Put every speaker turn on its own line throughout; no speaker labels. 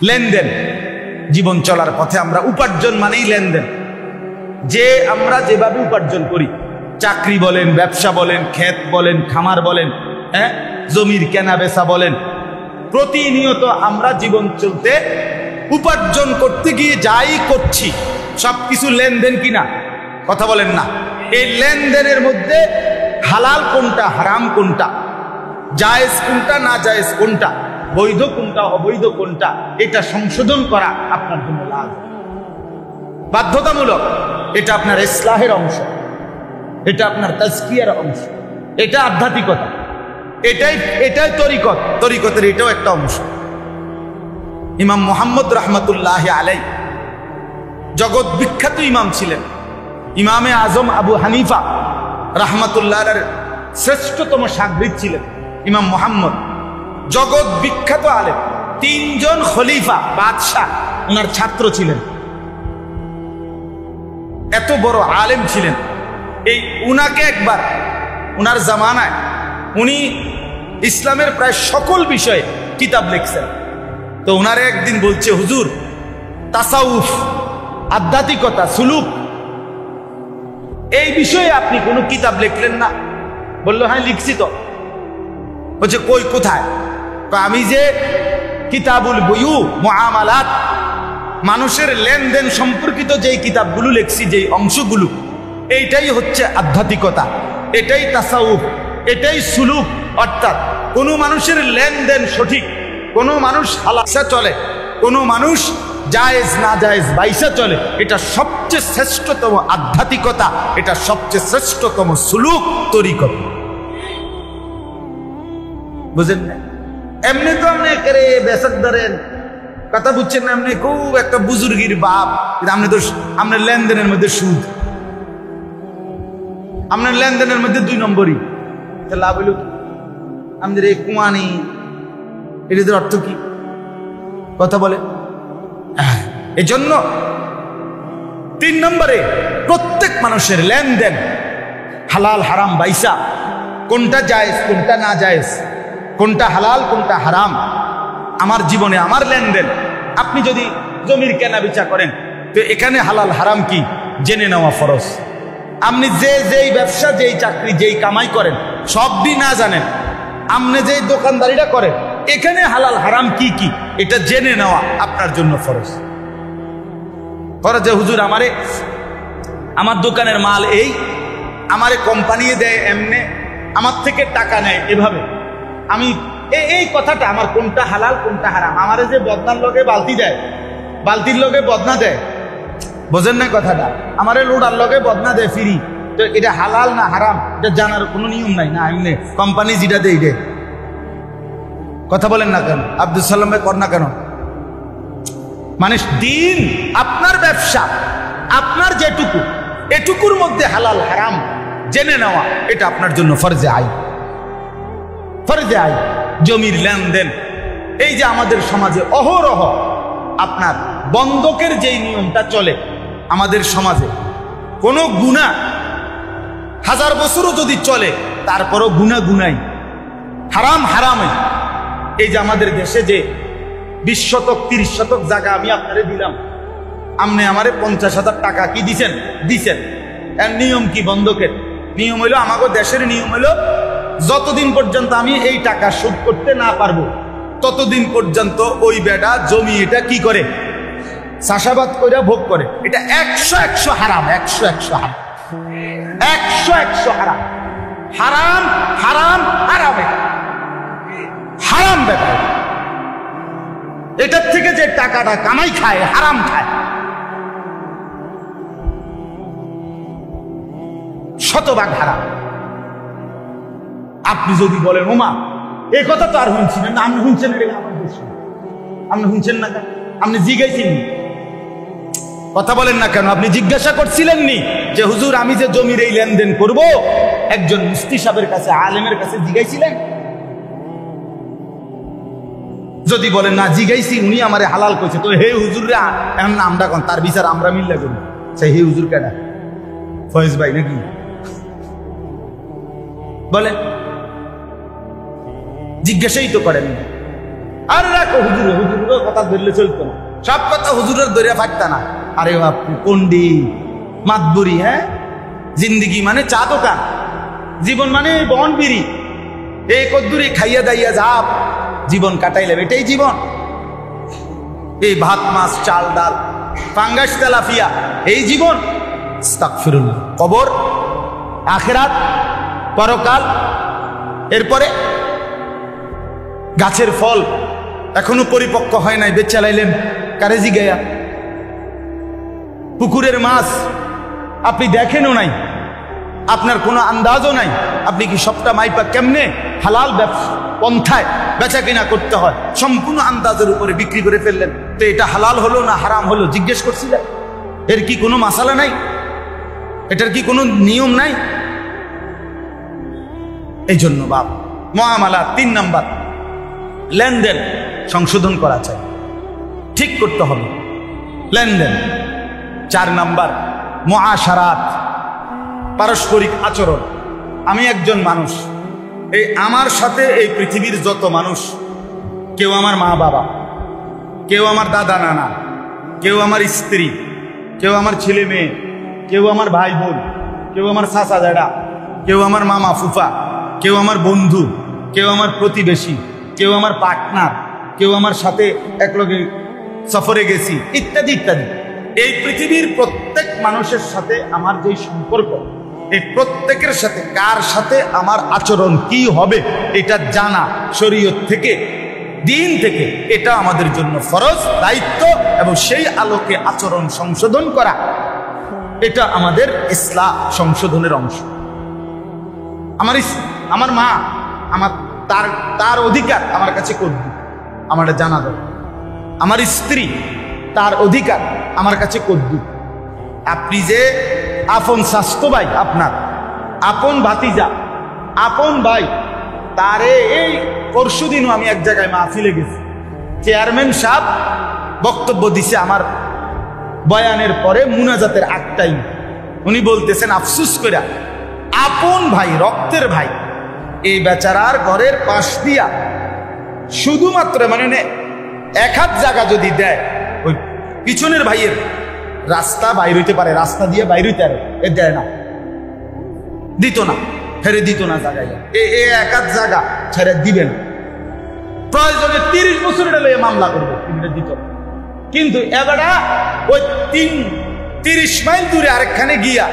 লেনদেন। জীবন চলার পথে আমরা উপার্জন মানেই লেনদেন। যে আমরা যেভাবে উপার্জন করি, চাকরি বলেন, ব্যবসা বলেন, ক্ষেত বলেন, খামার বলেন, জমির কেনা বেচা বলেন, প্রতিনিয়ত আমরা জীবন চলতে উপার্জন করতে গিয়ে যাই করছি সবকিছু লেনদেন কিনা? কথা বলেন না। এই লেনদেনের মধ্যে হালাল কোনটা, হারাম কোনটা, জায়েজ কোনটা, না জায়েজ কোনটা, বৈধ কোনটা, অবৈধ কোনটা, এটা সংশোধন করা আপনার জন্য লাভ, বাধ্যতামূলক। এটা আপনার ইসলাহের অংশ, এটা আপনার তাজকিয়ার অংশ, এটা আধ্যাত্মিকতা, এটাই তরিকত, তরিকতের এটাও একটা অংশ। ইমাম মুহাম্মদ রাহমাতুল্লাহি আলাইহি জগৎ বিখ্যাত ইমাম ছিলেন। ইমামে আজম আবু হানিফা রাহমাতুল্লাহর শ্রেষ্ঠতম শাগরিদ ছিলেন ইমাম মুহাম্মদ, জগৎ বিখ্যাত আলেম। 3 জন খলিফা বাদশাহ ওনার ছাত্র ছিলেন, এত বড় আলেম ছিলেন। এই উনাকে একবার উনার জামানায় উনি ইসলামের প্রায় সকল বিষয়ে কিতাব লিখছেন। তো উনারে একদিন বলছে, হুজুর তাসাউফ, আধ্যাত্মিকতা, সুলুক, এই বিষয়ে আপনি কোনো কিতাব লিখলেন না? বললো, হ্যাঁ লিখছি তো। বলছে, কই, কোথায়? আমি যে কিতাবুল বুয়ু মুআমালাত, মানুষের লেনদেন সম্পর্কিত যেই কিতাবগুলো লিখছি, যেই অংশগুলো, এইটাই হচ্ছে আধ্যাত্মিকতা, এটাই তাসাউফ, এটাই সুলুক। অর্থাৎ কোনো মানুষের লেনদেন সঠিক, কোনো মানুষ হালাসা চলে, কোনো মানুষ জায়েজ না জায়েজ বাইসা চলে, এটা সবচেয়ে শ্রেষ্ঠতম আধ্যাত্মিকতা, এটা সবচেয়ে শ্রেষ্ঠতম সুলুক, তরিকত। বুঝেন না? এমনি তো আপনি করে বেসাদ ধরেন, কথা বুঝছেন না? এমনি খুব একটা বুজুর্গির বাপ, আপনি তো আপনার লেনদেনের মধ্যে সুদ, আপনার লেনদেনের মধ্যে 2 নম্বরই, লাভ হইল কি? আমাদের এই কুয়ানি, এটাদের অর্থ কি? কথা বলে। এই জন্য 3 নম্বরে প্রত্যেক মানুষের লেনদেন হালাল হারাম বাইসা, কোনটা জায়েজ কোনটা না জায়েজ, কোনটা হালাল কোনটা হারাম, আমার জীবনে আমার লেনদেন। আপনি যদি জমির কেনা বেচা করেন, তো এখানে হালাল হারাম কি জেনে নেওয়া ফরজ। আপনি যেই ব্যবসা, যেই চাকরি, যেই কামাই করেন, সবই না জানেন, আপনি যেই দোকানদারিটা করেন, এখানে হালাল হারাম কি কি, এটা জেনে নেওয়া আপনার জন্য ফরজ। ফরজ যে হুজুর আমার দোকানের মাল এই, আমারে কোম্পানি দেয় এমনে, আমার থেকে টাকা নেয় এভাবে, আমি এই কথাটা, আমার কোনটা হালাল কোনটা হারাম, আমারে যে বদনার লগে বালতি দেয়, বালতির লগে বদনা দেয়, বোঝেন না কথাটা, আমারে লোডার লগে বদনা দেয় ফ্রি, তো এটা হালাল না হারাম এটা জানার কোনো নিয়ম নাই না? এমনি কোম্পানি যেটা দেয় দেয়। কথা বলেন না কেন? আব্দুল সালাম ভাই কর না কেন? মানে দিন, আপনার ব্যবসা, আপনার যেটুকু, এটুকুর মধ্যে হালাল হারাম জেনে নেওয়া, এটা আপনার জন্য ফরজে আইন, ফরজে আইন। জমির লেনদেন, এই যে আমাদের সমাজে অহরহ আপনার বন্ধকের যেই নিয়মটা চলে আমাদের সমাজে, কোনো গুনাহ 1000 বছরও যদি চলে, তারপরও গুনাহ গুনাই, হারাম হারামে। এই যে আমাদের দেশে যে 20 শতক 30 শতক জায়গা আমি আপনারে দিলাম, আপনি আমারে 50,000 টাকা কি দিছেন? দিছেন। এর নিয়ম কি? বন্ধকের নিয়ম হইল, আমাকে দেশের নিয়ম হইল, যতদিন পর্যন্ত আমি এই টাকা শোধ করতে না পারবো, ততদিন পর্যন্ত ওই বেটা জমি এটা কি করে? চাষাবাদ করে ভোগ করে। এটা 100 হারাম, 100 হারাম, 100 হারাম, হারাম হারাম হারাম, হারাম ব্যাপার। এটার থেকে যে টাকাটা কামাই খায়, হারাম খায়, শতভাগ হারাম। আপনি যদি বলেন, ওমা এই কথা তো আর শুনছিলেন না, আপনি শুনছেন, আপনি শুনছেন না কেন? আপনি জিজ্ঞাসেন, কথা বলেন না কেন? আপনি জিজ্ঞাসা করছিলেন নি যে হুজুর আমি যে জমির এই লেনদেন করব, একজন মুফতি সাহেবের কাছে, আলেমের কাছে জিজ্ঞাসিলেন? যদি বলেন না জিজ্ঞাসি, উনি আমারে হালাল কইছে, তো হে হুজুরে এখন নামটা কোন, তার বিচার আমরা মিল্লা করি। সেই হে হুজুর কেডা? ফয়েজ ভাই নাকি? বলেন, জিজ্ঞাসাই তো করেন। আর রাখো হুজুরের কথা ধরলে চলতো না, সব কথা হুজুরের ধরে ফাটতা না। আরে আপনি পন্ডিত মাতবুরি, হ্যাঁ, জিন্দিগি মানে চা দোকান, জীবন মানে বন বিড়ি, এই কদ্দুরি খাইয়া দাইয়া যাব জীবন কাটাইলে, এটাই জীবন। এই ভাত মাছ চাল ডাল ফাঙ্গাস তেলাফিয়া এই জীবন? আস্তাগফিরুল্লাহ। কবর, আখিরাত, পরকাল, এরপরে গাছের ফল এখনো পরিপক্ক হয় নাই, বেচা লাইলেন কারে জিগায়া। পুকুরের মাছ আপনি দেখেনও নাই, আপনার কোনো আন্দাজও নাই, আপনি কি সবটা মাইপা কেমনে হালাল পন্থায় বেচা কিনা করতে হয় সম্পূর্ণ আন্দাজের উপরে বিক্রি করে ফেললেন। তো এটা হালাল হলো না হারাম হলো জিজ্ঞেস করছিলেন? এর কি কোনো মাসালা নাই? এটার কি কোনো নিয়ম নাই? এই জন্য বাপ মুআমালা 3 নাম্বার, লেনদেন সংশোধন করা চাই, ঠিক করতে হবে লেনদেন। 4 নাম্বার মুআশারাত, পারস্পরিক আচরণ। আমি একজন মানুষ, এই আমার সাথে এই পৃথিবীর যত মানুষ, কেউ আমার মা বাবা, কেউ আমার দাদা নানা, কেউ আমার স্ত্রী, কেউ আমার ছেলে মেয়ে, কেউ আমার ভাই বোন, কেউ আমার চাচা দাদা, কেউ আমার মামা ফুফা, কেউ আমার বন্ধু, কেউ আমার প্রতিবেশী, কেউ আমার পার্টনার, কেউ আমার সাথে একলগে সফরে গেছি, ইত্যাদি ইত্যাদি। এই পৃথিবীর প্রত্যেক মানুষের সাথে আমার যে সম্পর্ক, এই প্রত্যেকের সাথে কার সাথে আমার আচরণ কি হবে এটা জানা শরীয়ত থেকে, দিন থেকে, এটা আমাদের জন্য ফরজ দায়িত্ব। এবং সেই আলোকে আচরণ সংশোধন করা, এটা আমাদের ইসলাম সংশোধনের অংশ। আমার মা, আমার তার অধিকার আমার কাছে করবে, আমার জানা দরকার। আমার স্ত্রী, তার অধিকার আমার কাছে করবে। আপনি যে আপন স্বাস্থ্য ভাই, আপনার আপন ভাতিজা, আপন ভাই, তারে এই পরশুদিনও আমি এক জায়গায় মাহফিলে গেছি, চেয়ারম্যান সাহেব বক্তব্য দিছে আমার বয়ানের পরে মুনাজাতের আগটাই, উনি বলতেছেন আফসুস করে আপন ভাই, রক্তের ভাই, এই বেচারার ঘরের পাশ দিয়া শুধুমাত্র মানে 1 হাত জায়গা যদি দেয়, ওই পিছনের ভাইয়ের রাস্তা বাইর হইতে পারে, রাস্তা দিয়ে বাইর হইতে পারে, এ দেয় না, দিত না, ফেরে দিত না জায়গায়, 1 হাত জায়গা ছেড়ে দিবে না। প্রয়োজনে 30 বছর এটা লইয়া মামলা করবে, দিত। কিন্তু এবারে ওই 30 মাইল দূরে আরেকখানে গিয়া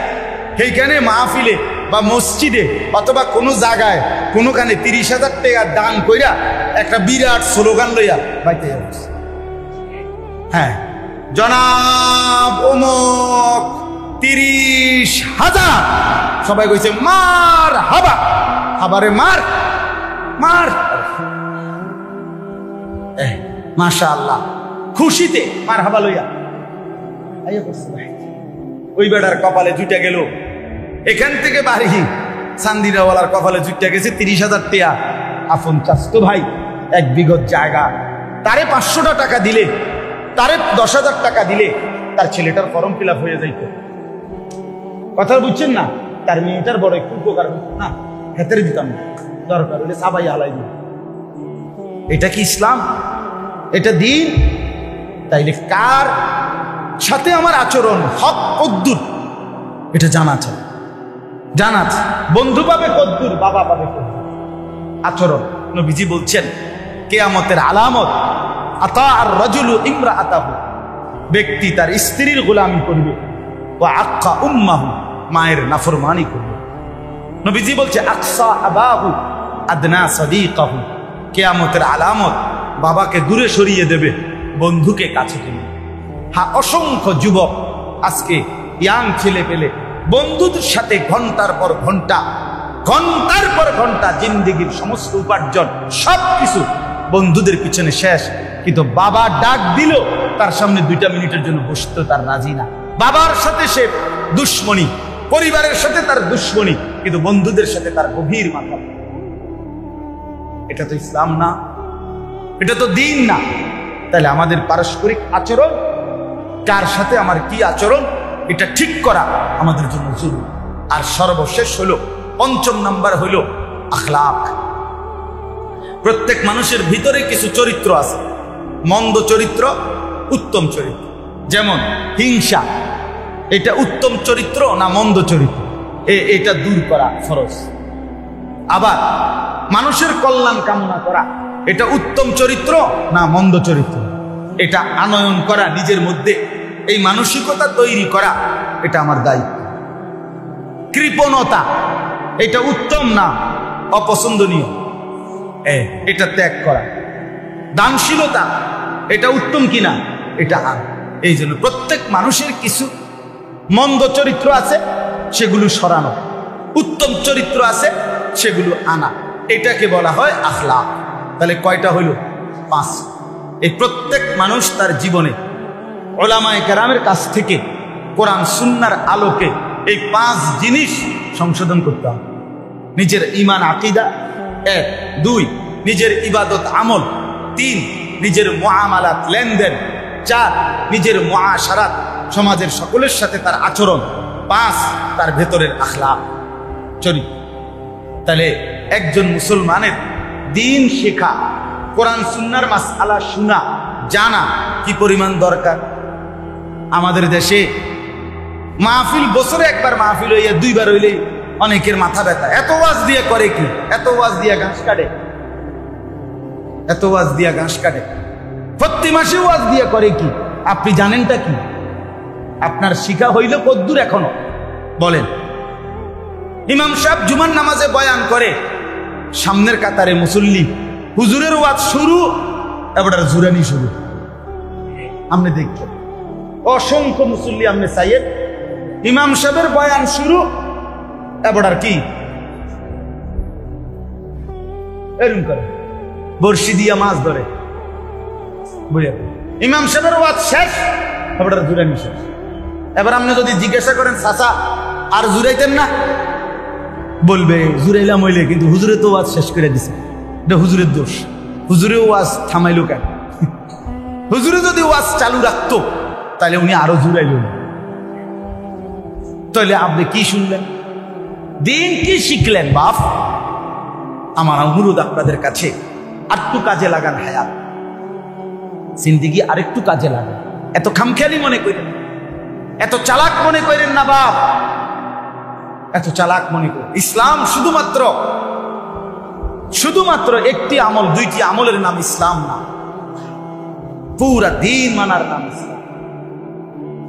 সেইখানে মাহফিলে বা মসজিদে অথবা কোনো জায়গায় কোনোখানে 30,000 টাকা দান কইরা একটা বিরাট স্লোগান লইয়া বাইতে যাচ্ছে, হ্যাঁ, জনাব অমুক 30,000, সবাই কইছে মার হাবা, হাবারে মার মার, মাশাআল্লাহ, খুশিতে মার হাবা লইয়া আইয়া করছে। ভাই ওই বেড়ার কপালে জুটে গেল, এখান থেকে বাড়ি চান্দিরাওয়ালার কপালে জুটে গেছে 30,000 টাকা। আপন চাস্তো ভাই, 1 বিঘত জায়গা, তারে 500 টাকা দিলে, তারে 10,000 টাকা দিলে তার ছেলেটার ফর্ম ফিল আপ হয়ে যাইত। কথা বুঝছেন না? তার মেয়েটার বড় একটু উপকার হতো না, হাতের দিতাম না, দরকার হলে সাবাই হালাই দিত। এটা কি ইসলাম? এটা দিন? তাইলে কার সাথে আমার আচরণ, হক কদ্দুর, এটা জানা চাই, জানা চাই। বন্ধু পাবে কদ্দুর, বাবা পাবে কদ্দুর, আচরণ। নবীজি বলছেন কিয়ামতের আলামত আতা আর রাজুলু ইমরাআতাহু, ব্যক্তি তার স্ত্রীর গোলামি করবে, ওয়া আক্কা উম্মাহু, মায়ের নাফরমানি করবে। নবীজি বলছে আকসা আবাহু আদনা সাদিকাহু, কিয়ামতের আলামত বাবাকে দূরে সরিয়ে দেবে, বন্ধুকে কাছে টেনে। হ্যাঁ, অসংখ্য যুবক আজকে ইয়াং ছেলে পেলে বন্ধুদের সাথে ঘন্টার পর ঘন্টা, ঘন্টার পর ঘন্টা জিন্দেগির সমস্ত উপার্জন সবকিছু বন্ধুদের পিছনে শেষ। কিন্তু বাবা ডাক দিল, তার সামনে 2টা মিনিটের জন্য বসতে তার রাজি না। বাবার সাথে সে দুশ্মনী, পরিবারের সাথে তার দুশ্মনী, কিন্তু বন্ধুদের সাথে তার গভীর মাথা। এটা তো ইসলাম না, এটা তো দিন না। তাহলে আমাদের পারস্পরিক আচরণ, কার সাথে আমার কি আচরণ, এটা ঠিক করা আমাদের জন্য জরুরি। আর সর্বশেষ হলো 5ম নাম্বার হলো আখলাক। প্রত্যেক মানুষের ভিতরে কিছু চরিত্র আছে, মন্দ চরিত্র, উত্তম চরিত্র। যেমন হিংসা, এটা উত্তম চরিত্র না মন্দ চরিত্র? এটা দূর করা ফরজ। আবার মানুষের কল্যাণ কামনা করা, এটা উত্তম চরিত্র না মন্দ চরিত্র? এটা আনয়ন করা, নিজের মধ্যে এই মানসিকতা তৈরি করা, এটা আমার দায়িত্ব। কৃপণতা, এটা উত্তম না অপছন্দনীয়? এটা ত্যাগ করা। দানশীলতা, এটা উত্তম কিনা? এটা আর। এই জন্য প্রত্যেক মানুষের কিছু মন্দ চরিত্র আছে, সেগুলো সরানো, উত্তম চরিত্র আছে, সেগুলো আনা। এটাকে বলা হয় আখলাক। তাহলে কয়টা হইল? 5। এই প্রত্যেক মানুষ তার জীবনে উলামায়ে কেরামের কাছ থেকে কোরআন সুন্নাহর আলোকে এই 5 জিনিস সংশোধন করতে হবে। নিজের ঈমান আকীদা 1, 2 নিজের ইবাদত আমল, 3 নিজের মুআমালাত লেনদেন, 4 নিজের মুআশারাত সমাজের সকলের সাথে তার আচরণ, 5 তার ভেতরের আখলাক চরিত্র। তাহলে একজন মুসলমানের দিন শেখা, কোরআন সুন্নাহর মাসআলা শোনা, জানা কি পরিমাণ দরকার। আমাদের দেশে মাহফিল বছরে একবার মাহফিল হইয়া 2 বার হইলেই অনেকের মাথা ব্যথা। এত ওয়াজ দিয়ে করে কি? এত ওয়াজ দিয়া ঘাস কাটে, এত ওয়াজ দিয়া ঘাস কাটে। প্রতি মাসে ওয়াজ দিয়া করে কি? আপনি জানেনটা কি? আপনার শিখা হইল কদ্দুর এখনো? বলেন। ইমাম সাহেব জুমার নামাজে বয়ান করে, সামনের কাতারে মুসল্লি, হুজুরের ওয়াজ শুরু, এবার জুরানি শুরু। আপনি দেখবেন অসংখ্য মুসল্লি আপনি চাইয়েন, ইমাম সাহেবের বয়ান শুরু, এবার কি এরকম করে বর্ষি দিয়া মাছ ধরে। বুঝলেন? ইমাম সাহেবের ওয়াজ শেষ, এবার জুরানি শেষ। এবার আপনি যদি জিজ্ঞাসা করেন, চাচা আর জুরাইতেন না? বলবে জুরাইলাম হইলে, কিন্তু হুজুরে তো ওয়াজ শেষ করে দিছে, এটা হুজুরের দোষ। হুজুরে ওয়াজ থামাইলো কেন? হুজুরে যদি ওয়াজ চালু রাখতো তাহলে উনি আরো জুরাইল। তাহলে আপনি কি শুনলেন? দিন কি শিখলেন? বাপ, আমার অনুরোধ আপনাদের কাছে, আরেকটু কাজে লাগান হায়াত, জিন্দেগি আরেকটু কাজে লাগান। এত খামখেয়ালি মনে করেন, এত চালাক মনে করেন না বাপ, এত চালাক মনে করেন। ইসলাম শুধুমাত্র একটি আমল, 2টি আমলের নাম ইসলাম না, পুরা দিন মানার নাম ইসলাম,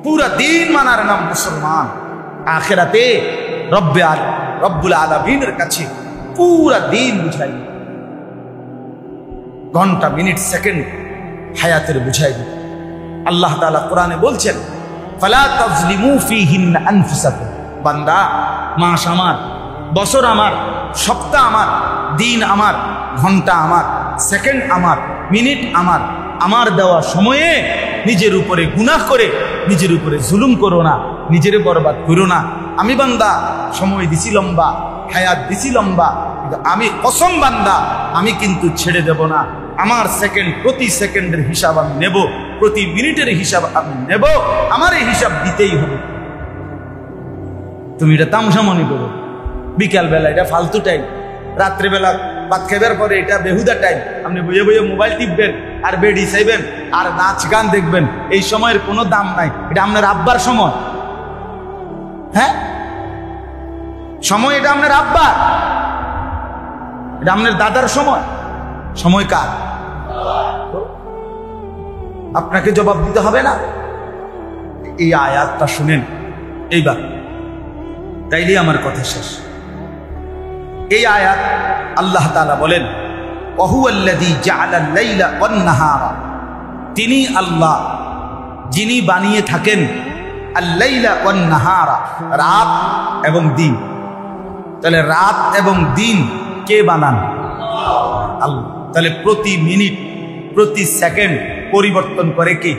পুরা দিন মানার নাম মুসলমান। আখিরাতে রব্বুল আলামিনের কাছে পুরা দিন বুঝাই, ঘন্টা মিনিট সেকেন্ড হায়াতের বুঝাই। আল্লাহ তাআলা কোরআনে বলছেন, ফালা তাজলিমু ফীহিন্না আনফুসাকুম। বান্দা, মাস আমার, বছর আমার, সপ্তাহ আমার, দিন আমার, ঘন্টা আমার, সেকেন্ড আমার, মিনিট আমার, আমার দেওয়া সময়ে নিজের উপরে গুনাহ করে নিজের উপরে জুলুম করো না, নিজের বরবাদ করো না। আমি বান্দা সময় দিছি লম্বা, হায়াত দিছি লম্বা, কিন্তু আমি কসম বান্দা, আমি কিন্তু ছেড়ে দেব না। আমার সেকেন্ড, প্রতি সেকেন্ডের হিসাব আমি নেব, প্রতি মিনিটের হিসাব আমি নেব, আমার এই হিসাব দিতেই হবে। তুমি এটা তামসা মনে করো, বিকাল বেলা এটা ফালতু টাইম, রাত্রেবেলা ভাত খাইবার পরে এটা বেহুদা টাইম, আপনি বইয়ে বইয়ে মোবাইল টিপবেন আর বেডি চাইবেন আর নাচ গান দেখবেন, এই সময়ের কোনো দাম নাই। এটা আপনার আব্বার সময়। হ্যাঁ, সময় এটা আপনার আব্বার, এটা আপনার দাদার সময়। সময় কার? আপনাকে জবাব দিতে হবে না? এই আয়াতটা শুনেন এইবার, তাইলে আমার কথা শেষ। এই আয়াত আল্লাহ তাআলা বলেন, ওয়াহুয়াল্লাযী জাআলাল লাইলা ওয়ান নাহারা, তিনি আল্লাহ যিনি বানিয়ে থাকেন আল লাইলা ওয়ান নাহারা, রাত এবং দিন। তাহলে রাত এবং দিন কে বানান? আল্লাহ। তাহলে প্রতি মিনিট, প্রতি সেকেন্ড পরিবর্তন করে কে?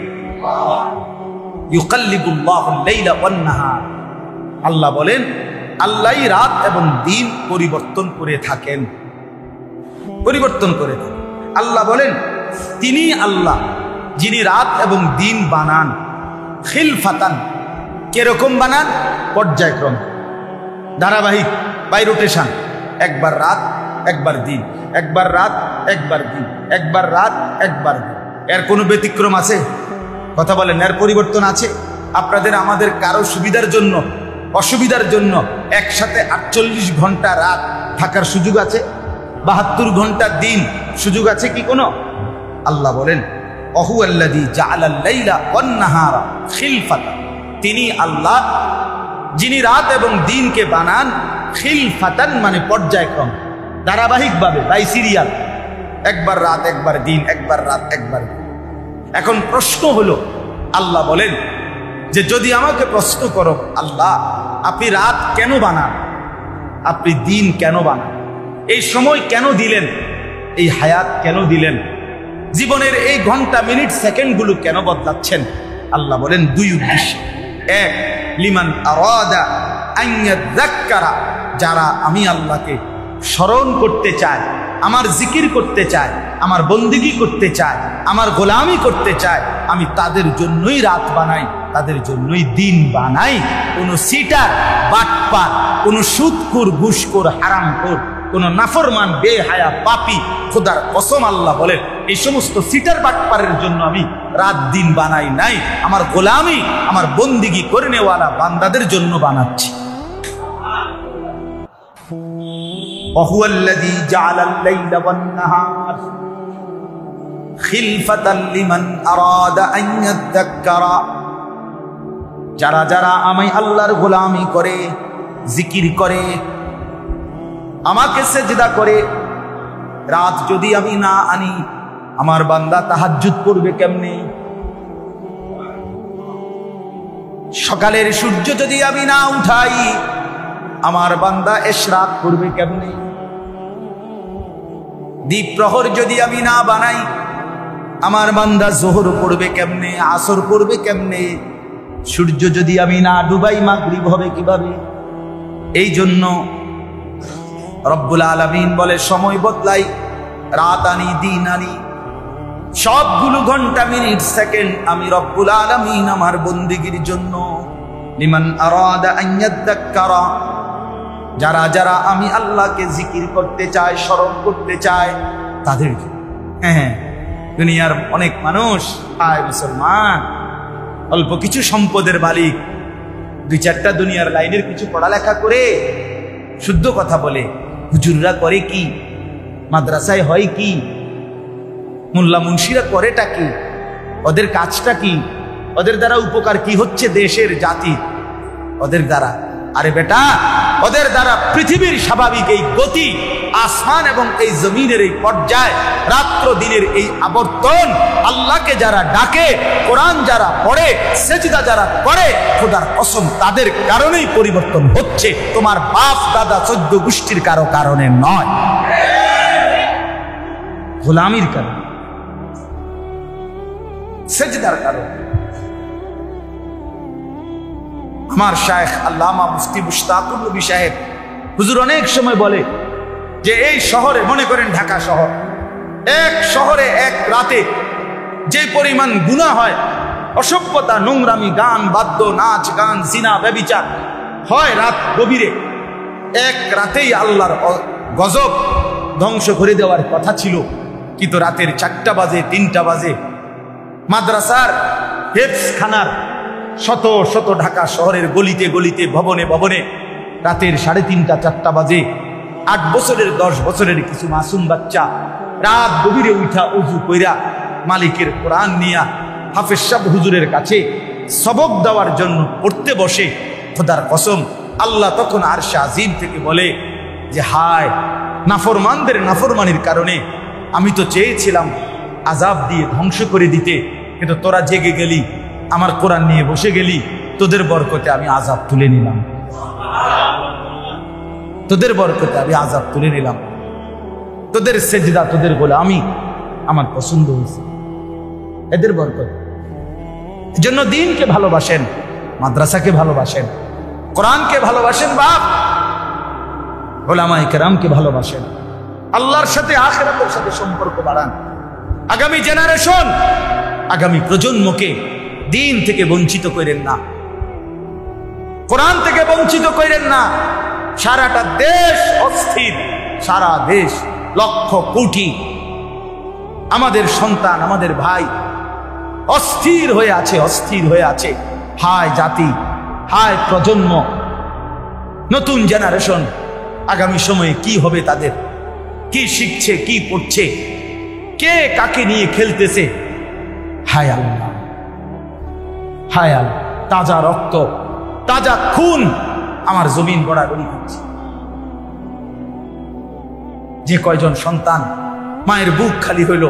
ইউকাল্লিবুল্লাহুল লাইলা ওয়ান নাহার। আল্লাহ বলেন, আল্লাহই রাত এবং দিন পরিবর্তন করে থাকেন, পরিবর্তন করে থাকেন। আল্লাহ বলেন, তিনি আল্লাহ যিনি রাত এবং দিন বানান। খিলফাতান, কিরকম বানান? পর্যায়ক্রম, ধারাবাহিক, বাই রোটেশন। একবার রাত, একবার দিন, একবার রাত একবার দিন, একবার রাত একবার দিন। এর কোনো ব্যতিক্রম আছে? কথা বলেন, এর পরিবর্তন আছে? আপনাদের আমাদের কারো সুবিধার জন্য অসুবিধার জন্য একসাথে 48 ঘন্টা রাত থাকার সুযোগ আছে? 72 ঘন্টা দিন সুযোগ আছে কি কোনো? আল্লাহ বলেন অহুয়াল্লাযী জাআলাল লাইলা ওয়ান নাহারা খিলফাতান, তিনি আল্লাহ যিনি রাত এবং দিনকে বানান। খিলফাতান মানে পর্যায়ক্রম, ধারাবাহিকভাবে, বাই সিরিয়াল, একবার রাত একবার দিন, একবার রাত একবার দিন। এখন প্রশ্ন হলো, আল্লাহ বলেন যে যদি আমাকে প্রশ্ন করো আল্লাহ আপনি রাত কেন বানান, আপনি দিন কেন বানান, এই সময় কেন দিলেন, এই হায়াত কেন দিলেন, জীবনের এই ঘন্টা মিনিট সেকেন্ডগুলো কেন বদলাচ্ছেন? আল্লাহ বলেন দুই উদ্দেশ্য। এক, লিমান আরাদা আন ইয়াযাক্কারা, যারা আমি আল্লাহকে স্মরণ করতে চায়, আমার জিকির করতে চায়, আমার বন্দিগি করতে চায়, আমার গোলামি করতে চায়, আমি তাদের জন্যই রাত বানাই, তাদের জন্যই দিন বানাই। কোন সিটার, বাটপার, কোন সুদখোর, ঘুষখোর, হারামখোর, কোন নাফরমান, বেহায়া, পাপী, খোদার কসম আল্লাহ বলেন এই সমস্ত সিটার বাটপারের জন্য আমি রাত দিন বানাই নাই, আমার গোলামি, আমার বন্দিগি করে নেওয়ালা বান্দাদের জন্য বানাচ্ছি। وهو الذي جعل الليل والنهار خلفة لمن أراد أن يذكر, যারা যারা আমি আল্লাহর গোলামি করে, জিকির করে, আমাকে সেজদা করে, রাত যদি আমি না আনি আমার বান্দা তাহাজ্জুদ করবে কেমনে? সকালের সূর্য যদি আমি না উঠাই আমার বান্দা ইশরাক করবে কেমনে? দ্বীপ প্রহর যদি আমি না বানাই আমার বান্দা যোহর পড়বে কেমনে, আসর পড়বে কেমনে? সূর্য যদি আমি না ডুবাই মাগরিব হবে কিভাবে? এই জন্য রব্বুল আলামিন বলে সময় বদলাই, রাত আনি, দিন আনি, সবগুলো ঘন্টা মিনিট সেকেন্ড আমি রব্বুল আলামিন আমার বন্দিগির জন্য। লিমান আরাদা আন ইয়াযাক্কারা, যারা যারা আমি আল্লাহকে জিকির করতে চায়, স্মরণ করতে চায় তাদের জন্য। হ্যাঁ, দুনিয়ার অনেক মানুষ আয় মুসলমান, অল্প কিছু সম্পদের মালিক, দুই চারটা দুনিয়ার লাইনের কিছু পড়ালেখা করে শুদ্ধ কথা বলে। হুজুররা করে কি? মাদ্রাসায় হয় কি? মোল্লা মুন্সিরা করেটা কি? ওদের কাজটা কি? ওদের দ্বারা উপকার কি হচ্ছে দেশের, জাতি? ওদের দ্বারা, আরে বেটা, ওদের দ্বারা পৃথিবীর স্বাভাবিক এই গতি, আসমান এবং এই জমিনের এই পর্যায়, রাত্র দিনের এই আবর্তন, আল্লাহকে যারা ডাকে, কোরআন যারা পড়ে, সেজদা যারা করে, খোদার কসম তাদের কারণেই পরিবর্তন হচ্ছে, তোমার বাপ দাদা 14 গোষ্ঠীর কারো কারণে নয়, গোলামির কারণে, সেজদার কারণে। আমার শায়েখ আল্লামা মুফতি মুশতাকুর নবী সাহেব হুজুর অনেক সময় বলে যে এই শহরে, মনে করেন ঢাকা শহর, এক শহরে এক রাতে যে পরিমাণ গুনাহ হয়, অসভ্যতা, নোংরামি, গান, বাদ্য, নাচ গান, জিনা, ব্যভিচার হয় রাত গভীরে, এক রাতেই আল্লাহর গজব ধ্বংস করে দেওয়ার কথা ছিল, কিন্তু রাতের 4টা বাজে, 3টা বাজে, মাদ্রাসার হেফজখানার শত শত ঢাকা শহরের গলিতে গলিতে, ভবনে ভবনে রাতের 3:30, 4টা বাজে 8 বছরের 10 বছরের কিছু মাসুম বাচ্চা রাত গভীরে উঠা উজু কইরা মালিকের কোরআন নিয়া হাফেজ সাহেব হুজুরের কাছে সবক দেওয়ার জন্য পড়তে বসে। খোদার কসম আল্লাহ তখন আরশে আজিম থেকে বলে যে হায়, নাফরমানদের নাফরমানির কারণে আমি তো চেয়েছিলাম আযাব দিয়ে ধ্বংস করে দিতে, কিন্তু তোরা জেগে গেলি, আমার কোরআন নিয়ে বসে গেলি, তোদের বরকতে আমি আযাব তুলে নিলাম, তোদের বরকতে আমি আযাব তুলে নিলাম, তোদের সেজদা, তোদের গোলামি আমার পছন্দ হয়েছে, এদের বরকত। এজন্য দ্বীনকে ভালোবাসেন, মাদ্রাসাকে ভালোবাসেন, কোরআনকে ভালোবাসেন, বাপ উলামায়ে কেরামকে ভালোবাসেন, আল্লাহর সাথে আখিরাতের সাথে সম্পর্ক বাড়ান। আগামী জেনারেশন, আগামী প্রজন্মকে দ্বীন থেকে বঞ্চিত করেন না, কোরআন থেকে বঞ্চিত করেন না। সারাটা দেশ অস্থির, সারা দেশ লক্ষ কোটি আমাদের সন্তান, আমাদের ভাই অস্থির হয়ে আছে, অস্থির হয়ে আছে। হায় জাতি, হায় প্রজন্ম, নতুন জেনারেশন, আগামী সময়ে কি হবে তাদের, কি শিখছে, কি পড়ছে, কে কাকে নিয়ে খেলতেছে। হায় আল্লাহ, হায় আল্লাহ, তাজা রক্ত, তাজা খুন আমার জমিন গড়াগড়ি হচ্ছে। যে কয়জন সন্তান মায়ের বুক খালি হইল,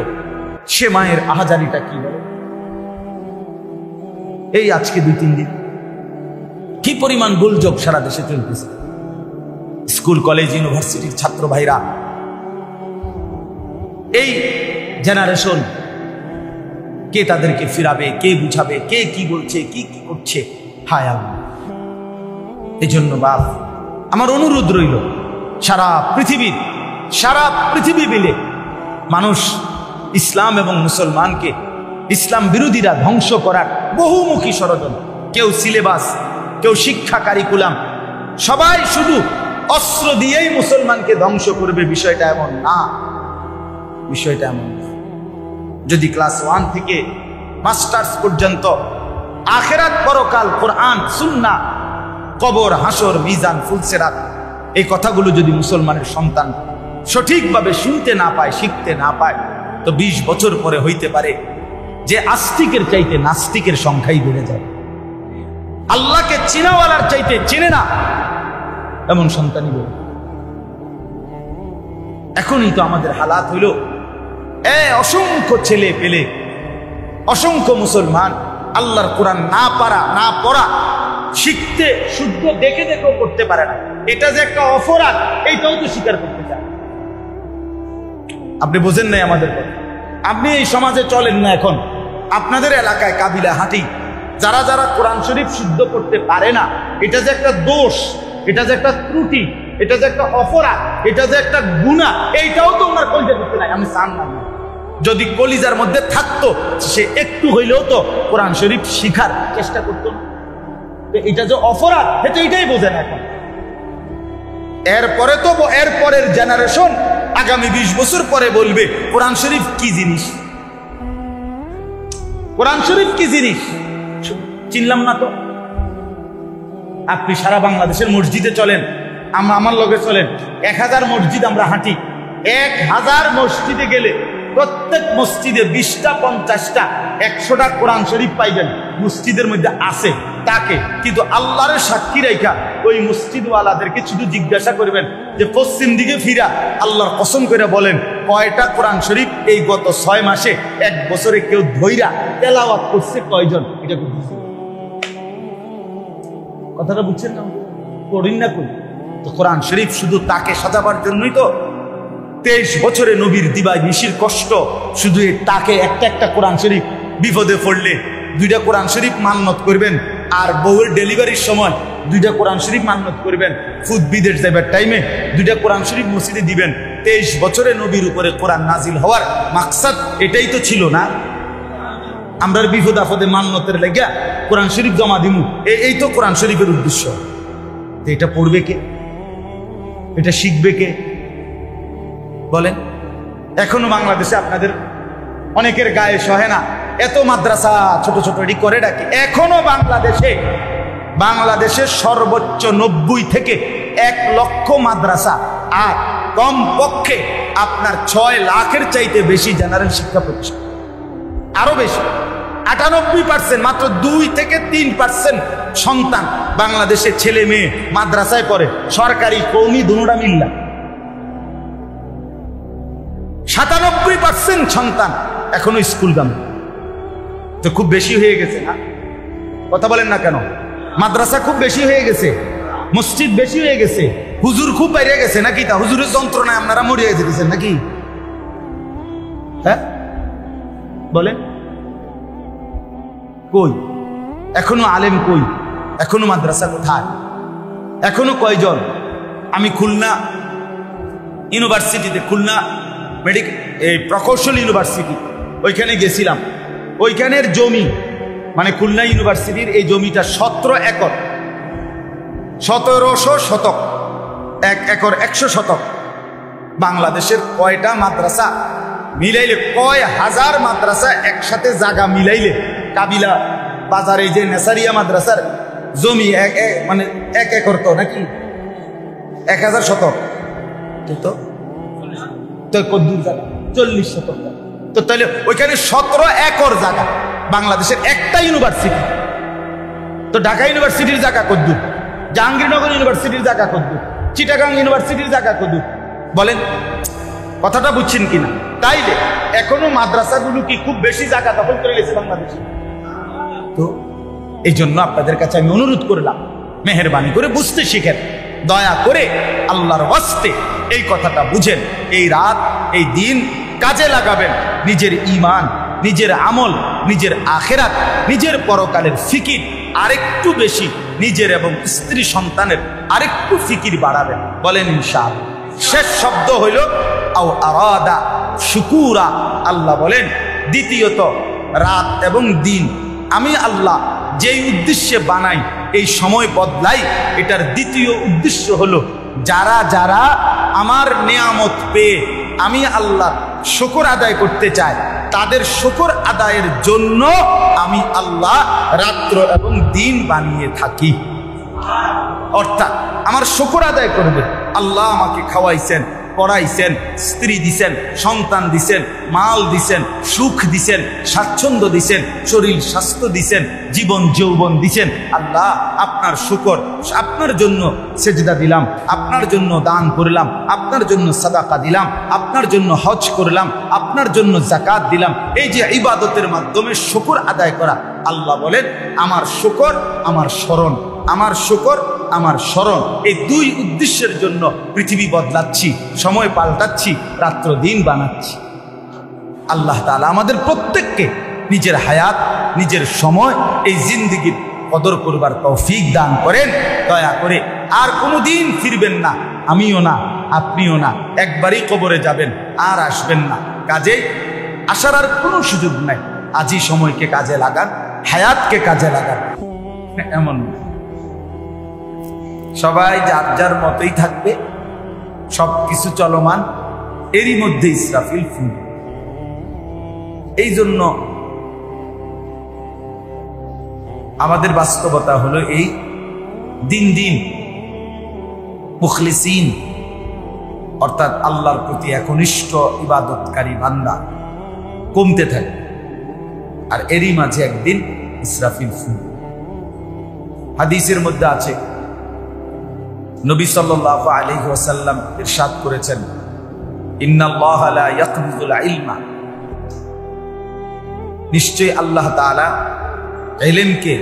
সে মায়ের আহাজারিটা কি বলে। এই আজকে 2-3 দিন কি পরিমাণ গোলযোগ সারা দেশে চলতেছে। স্কুল, কলেজ, ইউনিভার্সিটির ছাত্র ভাইরা, এই জেনারেশন কে তাদেরকে ফিরাবে, কে বুঝাবে, কে কি বলছে, কি কি করছে। হায় আল্লাহ, এই জন্য বাপ আমার অনুরোধ রইল, সারা পৃথিবী মিলে মানুষ ইসলাম এবং মুসলমানকে, ইসলাম বিরোধীরা ধ্বংস করার বহুমুখী ষড়যন্ত্র, কেউ সিলেবাস, কেউ শিক্ষা কারিকুলাম, সবাই শুধু অস্ত্র দিয়েই মুসলমানকে ধ্বংস করবে। বিষয়টা এমন না, বিষয়টা এমন না। যদি ক্লাস 1 থেকে মাস্টার্স পর্যন্ত আখিরাত, পরকাল, কোরআন, সুন্নাহ, কবর, হাসর, মিজান, ফুলসিরাত, এই কথাগুলো যদি মুসলমানের সন্তান সঠিকভাবে শুনতে না পায়, শিখতে না পায়, তো 20 বছর পরে হইতে পারে যে আস্তিকের চাইতে নাস্তিকের সংখ্যাই বেড়ে যায়। আল্লাহকে চিনাওয়ালার চাইতে চেনে না এমন সন্তানই বেড়ে। এখনই তো আমাদের হালাত হইল, অসংখ্য ছেলে পেলে, অসংখ্য মুসলমান আল্লাহর কোরআন না পারা, না পড়া, শিখতে শুদ্ধ দেখে দেখেও করতে পারে না। এটা যে একটা অপরাধ, এইটাও তো স্বীকার করতে চায়। আপনি বোঝেন নাই আমাদের কথা। আপনি এই সমাজে চলেন না, এখন আপনাদের এলাকায় কাবিলা হাঁটি, যারা যারা কোরআন শরীফ শুদ্ধ করতে পারে না, এটা যে একটা দোষ, এটা যে একটা ত্রুটি, এটা যে একটা অপরাধ, এটা যে একটা গুনাহ, এইটাও তো ওনার কলিজা করতে নাই। আমি চান না, যদি কলিজার মধ্যে থাকতো সে একটু হইলেও তো কোরআন শরীফ শিখার চেষ্টা করতো না। এটা যে অপরাধ, এটা এটাই বোঝে না এখন। এরপরে তো এরপরের জেনারেশন আগামী 20 বছর পরে বলবে কোরআন শরীফ কি জিনিস, কোরআন শরীফ কি জিনিস চিনলাম না তো। আপনি সারা বাংলাদেশের মসজিদে চলেন, আমার লগে চলেন, 1000 মসজিদ আমরা হাঁটি, 1000 মসজিদে গেলে প্রত্যেক মসজিদে 20টা 50টা 100টা কোরআন শরীফ পাইবেন, মসজিদের মধ্যে আছে তাকে। কিন্তু আল্লাহর সাক্ষী রেখা ওই মসজিদওয়ালাদেরকে শুধু জিজ্ঞাসা করবেন যে পশ্চিম দিকে ফিরা আল্লাহর কসম করে বলেন কয়টা কোরআন শরীফ এই গত 6 মাসে 1 বছরে কেউ ধইরা তেলাওয়াত করছে কয়জন, এটা বুঝছেন? কথাটা বুঝছেন না? পড়িন না কই তো কোরআন শরীফ শুধু তাকে সাজাবার জন্যই তো 23 বছরে নবীর দিবায় নিশির কষ্ট, শুধু তাকে একটা কোরআন শরীফ বিপদে পড়লে 2টা কোরআন শরীফ মান্নত করবেন, আর বউয়ের ডেলিভারির সময় 2টা কোরআন শরীফ মান্নত করবেন, ফুদ বিদেশ যাবার টাইমে 2টা কোরআন শরীফ মসজিদে দিবেন। 23 বছরে নবীর উপরে কোরআন নাজিল হওয়ার মাকসাদ এটাই তো ছিল না? আমরা বিপদ আপদে মান্নতের লাগিয়া কোরআন শরীফ জমা দিমু, এই তো কোরআন শরীফের উদ্দেশ্য। এটা পড়বে কে? এটা শিখবে কে বলেন? এখনো বাংলাদেশে আপনাদের অনেকের গায়ে সহে না, এত মাদ্রাসা ছোট ছোট এটি করে ডাকে। এখনো বাংলাদেশের সর্বোচ্চ 90 থেকে 1 লক্ষ মাদ্রাসা, আর কম পক্ষে আপনার 6 লাখের চাইতে বেশি জেনারেল শিক্ষা প্রতিষ্ঠান, আরো বেশি 98%, মাত্র 2 থেকে 3% সন্তান বাংলাদেশে ছেলে মেয়ে মাদ্রাসায় পড়ে, সরকারি কওমি দুটোটা মিল্লা। 97% সন্তান এখনো স্কুলগামী। তো খুব বেশি হয়ে গেছে না? কথা বলেন না কেন? মাদ্রাসা খুব বেশি হয়ে গেছে, মসজিদ বেশি হয়ে গেছে, হুজুর খুব বাইরে গেছে নাকি? তা হুজুরের যন্ত্রণায় আপনারা মরিয়ে যেতেছেন নাকি? হ্যাঁ বলেন, কই এখনো আলেম, কই এখনো মাদ্রাসা কোথায়? এখনো কয়জন? আমি খুলনা ইউনিভার্সিটিতে, খুলনা মেডিকেল প্রকৌশল ইউনিভার্সিটি, ওইখানে গেছিলাম। ওইখানের জমি, মানে খুলনা ইউনিভার্সিটির এই জমিটা 17 একর, 1700 শতক, 1 একর 100 শতক। বাংলাদেশের কয়টা মাদ্রাসা মিলাইলে, কয় হাজার মাদ্রাসা একসাথে জায়গা মিলাইলে কাবিলা বাজারে যে নেসারিয়া মাদ্রাসার জমি মানে 1 একর তো নাকি 1000 শতক, তো কদ্দুর জায়গা 40 শতক। তো তাহলে ওইখানে 17 একর জায়গা বাংলাদেশের একটা ইউনিভার্সিটি। তো ঢাকা ইউনিভার্সিটির জায়গা কদ্দুর, জাহাঙ্গীরনগর ইউনিভার্সিটির জায়গা কদ্দুর, চিটাগাং ইউনিভার্সিটির জায়গা কদ্দুর, বলেন কথাটা বুঝছেন কিনা? তাইলে এখনো মাদ্রাসাগুলো কি খুব বেশি জায়গা দখল করে গেছে বাংলাদেশে? তো এই জন্য আপনাদের কাছে আমি অনুরোধ করলাম, মেহেরবানি করে বুঝতে শিখেন, দয়া করে আল্লাহর ওয়াস্তে এই কথাটা বুঝেন। এই রাত, এই দিন কাজে লাগাবেন, নিজের ঈমান, নিজের আমল, নিজের আখিরাত, নিজের পরকালের ফিকির আরেকটু বেশি, নিজের এবং স্ত্রী সন্তানের আরেকটু ফিকির বাড়াবেন। বলেন ইনশাআল্লাহ। শেষ শব্দ হইল আও আরাদা শুকুরা। আল্লাহ বলেন দ্বিতীয়ত, রাত এবং দিন আমি আল্লাহ যেই উদ্দেশ্যে বানাই, এই সময় বদলাই, এটার দ্বিতীয় উদ্দেশ্য হলো যারা যারা আমার নেয়ামত পেয়ে আমি আল্লাহ শুকর আদায় করতে চায়, তাদের শুকর আদায়ের জন্য আমি আল্লাহ রাত্র এবং দিন বানিয়ে থাকি। অর্থাৎ আমার শুকর আদায় করবে, আল্লাহ আমাকে খাওয়াইছেন, পড়াইছেন, স্ত্রী দিছেন, সন্তান দিছেন, মাল দিছেন, সুখ দিছেন, স্বাচ্ছন্দ্য দিছেন, শরীর স্বাস্থ্য দিছেন, জীবন যৌবন দিছেন। আল্লাহ আপনার শুকর, আপনার জন্য সেজদা দিলাম, আপনার জন্য দান করলাম, আপনার জন্য সাদাকা দিলাম, আপনার জন্য হজ করলাম, আপনার জন্য যাকাত দিলাম। এই যে ইবাদতের মাধ্যমে শুকর আদায় করা, আল্লাহ বলেন আমার শুকর আমার স্মরণ, আমার শুকর আমার স্মরণ। এই দুই উদ্দেশ্যের জন্য পৃথিবী বদলাচ্ছি, সময় পাল্টাচ্ছি, রাত্র দিন বানাচ্ছি। আল্লাহ তাআলা আমাদের প্রত্যেককে নিজের হায়াত, নিজের সময়, এই জিন্দেগির কদর করবার তৌফিক দান করেন। দয়া করে আর কোনো দিন ফিরবেন না, আমিও না, আপনিও না, একবারই কবরে যাবেন, আর আসবেন না। কাজে আসার আর কোনো সুযোগ নাই। আজই সময়কে কাজে লাগান, হায়াতকে কাজে লাগান। এমন সবাই যার যার মতোই থাকবে, সবকিছু চলমান, এরই মধ্যে ইসরাফিল ফুল। এই জন্য আমাদের বাস্তবতা হলো এই, দিন দিন মুখলিসিন অর্থাৎ আল্লাহর প্রতি একনিষ্ঠ ইবাদতকারী বান্দা কমতে থাকে, আর এরই মাঝে একদিন ইসরাফিল ফুল। হাদিসের মধ্যে আছে, নবী সাল্লাল্লাহু আলাইহি ওয়াসাল্লাম ইরশাদ করেছেন, ইন্নাল্লাহা লা ইয়াকবিযুল ইলমা, নিশ্চয়ই আল্লাহ তাআলা ইলমকে,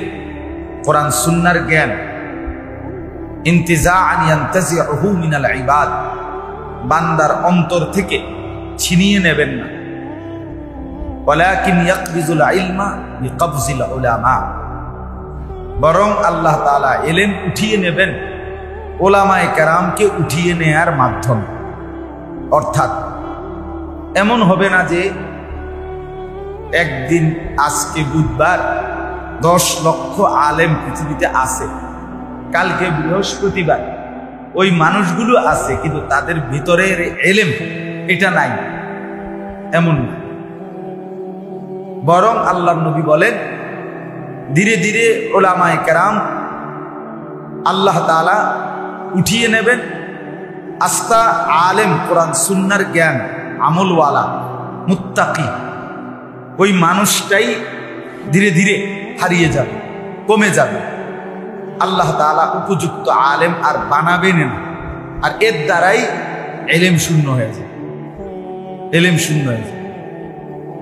কোরআন সুন্নাহর জ্ঞান, ইনতিজাআন ইয়ানতাজিউহু মিনাল ইবাদ, বান্দার অন্তর থেকে ছিনিয়ে নেবেন না। ওয়ালাকিন ইয়াকবিযুল ইলমা বিকবজিল উলামা, বরং আল্লাহ তাআলা ইলম উঠিয়ে নেবেন ওলামায়ে কেরামকে উঠিয়ে নেয়ার মাধ্যমে। অর্থাৎ এমন হবে না যে একদিন, আজকে বুধবার, 10 লক্ষ আলেম পৃথিবীতে আছে, কালকে বৃহস্পতিবার, ওই মানুষগুলো আছে কিন্তু তাদের ভিতরের ইলম এটা নাই, এমন না। বরং আল্লাহর নবী বলেন, ধীরে ধীরে ওলামায়ে কেরাম আল্লাহ তাআলা উঠিয়ে নেবেন। আস্তা আলেম, কোরআন সুন্নাহর জ্ঞান, আমলওয়ালা, মুত্তাকি, ওই মানুষটাই ধীরে ধীরে হারিয়ে যাবে, কমে যাবে। আল্লাহ তাআলা উপযুক্ত আলেম আর বানাবেন না, আর এর দ্বারাই ইলম শূন্য হয়ে যায়, ইলম শূন্য হয়ে যায়।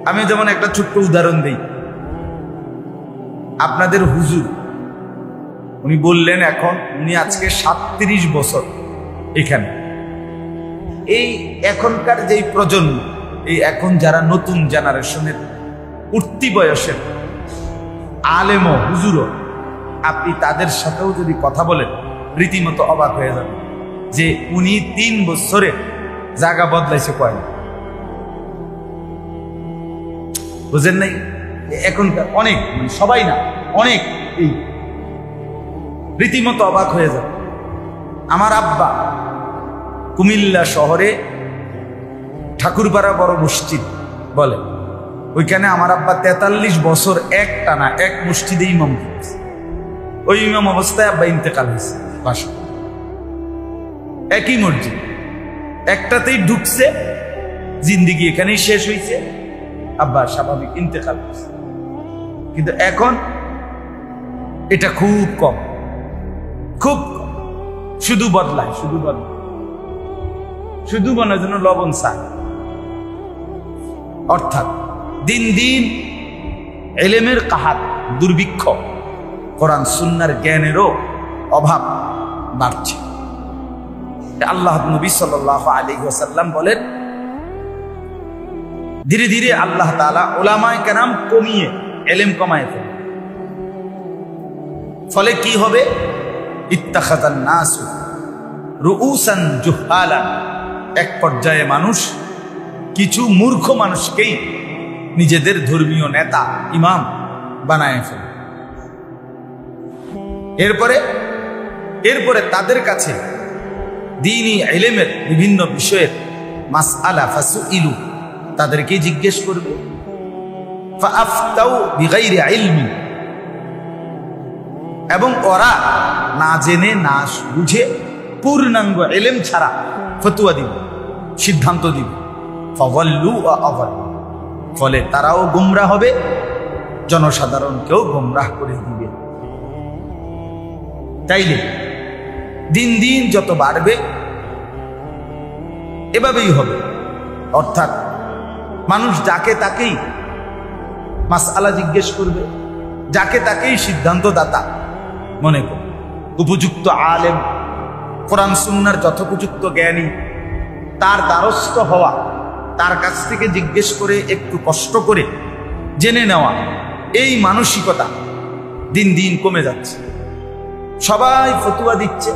আমি যেমন একটা ছোট্ট উদাহরণ দেই। আপনাদের হুজুর, উনি বললেন এখন উনি আজকে 37 বছর এখানে। এই এখনকার যেই প্রজন্ম, এই এখন যারা নতুন জেনারেশনের উঠতি বয়সের আলেম ও হুজুরও, আপনি তাদের সাথেও যদি কথা বলেন রীতিমতো অবাক হয়ে যাবে যে উনি 3 বছরে জায়গা বদলাইছে কয়, বুঝেন নাই? এখনকার অনেক, সবাই না, অনেক, এই রীতিমতো অবাক হয়ে যাবে। আমার আব্বা কুমিল্লা শহরে ঠাকুরপাড়া বড় মসজিদ বলে, ওইখানে আমার আব্বা 43 বছর এক টানা এক মসজিদে ইমাম করছে। ওই ইমাম অবস্থায় আব্বা ইন্তেকাল হয়েছে বাসা। একই মসজিদ, একটাতেই ঢুকছে, জিন্দিগি এখানেই শেষ হয়েছে, আব্বা স্বাভাবিক ইন্তেকাল হয়েছে। কিন্তু এখন এটা খুব কম, খুব কম। শুধু বদলায়, শুধু বদলায়, শুধু মনের জন্য লবণ চায়। অর্থাৎ দিন দিন এলেমের কাহাত, দুর্ভিক্ষ, কোরআন সুন্নাহর জ্ঞানেরও অভাব বাড়ছে। আল্লাহ নবী সাল্লাল্লাহু আলাইহি ওয়াসাল্লাম বলেন, ধীরে ধীরে আল্লাহ তাআলা উলামায়ে কেরাম কমিয়ে এলেম কমায় ফেলে। ফলে কি হবে? ইত্তাখাযান নাসু রুউসান জুহালান, এক পর্যায়ে মানুষ কিছু মূর্খ মানুষকেই নিজেদের ধর্মীয় নেতা, ইমাম বানায় ফেলে। এরপরে তাদের কাছে দ্বীনি ইলমের বিভিন্ন বিষয়ের মাসআলা ফাসুইলু, তাদেরকে জিজ্ঞেস করবে। ফাআফতাউ বিগাইরি ইলমি, এবং ওরা না জেনে না বুঝে পূর্ণাঙ্গ ইলম ছাড়া ফতোয়া দিবে, সিদ্ধান্ত দিবে। ফাওয়াল্লু ওয়া আযাল্লু, ফলে তারাও গোমরাহ হবে, জনসাধারণকেও গোমরাহ করে দিবে। তাইলে দিন দিন যত বাড়বে এভাবেই হবে। অর্থাৎ মানুষ যাকে তাকেই মাসআলা জিজ্ঞেস করবে, যাকে তাকেই সিদ্ধান্তদাতা মনে করবে। উপযুক্ত আলেম, কোরআন সুন্নাহর যথোপযুক্ত জ্ঞানী, তার দ্বারস্থ হওয়া, তার কাছ থেকে জিজ্ঞেস করে একটু কষ্ট করে জেনে নেওয়া, এই মানসিকতা দিন দিন কমে যাচ্ছে। সবাই ফতোয়া দিচ্ছে,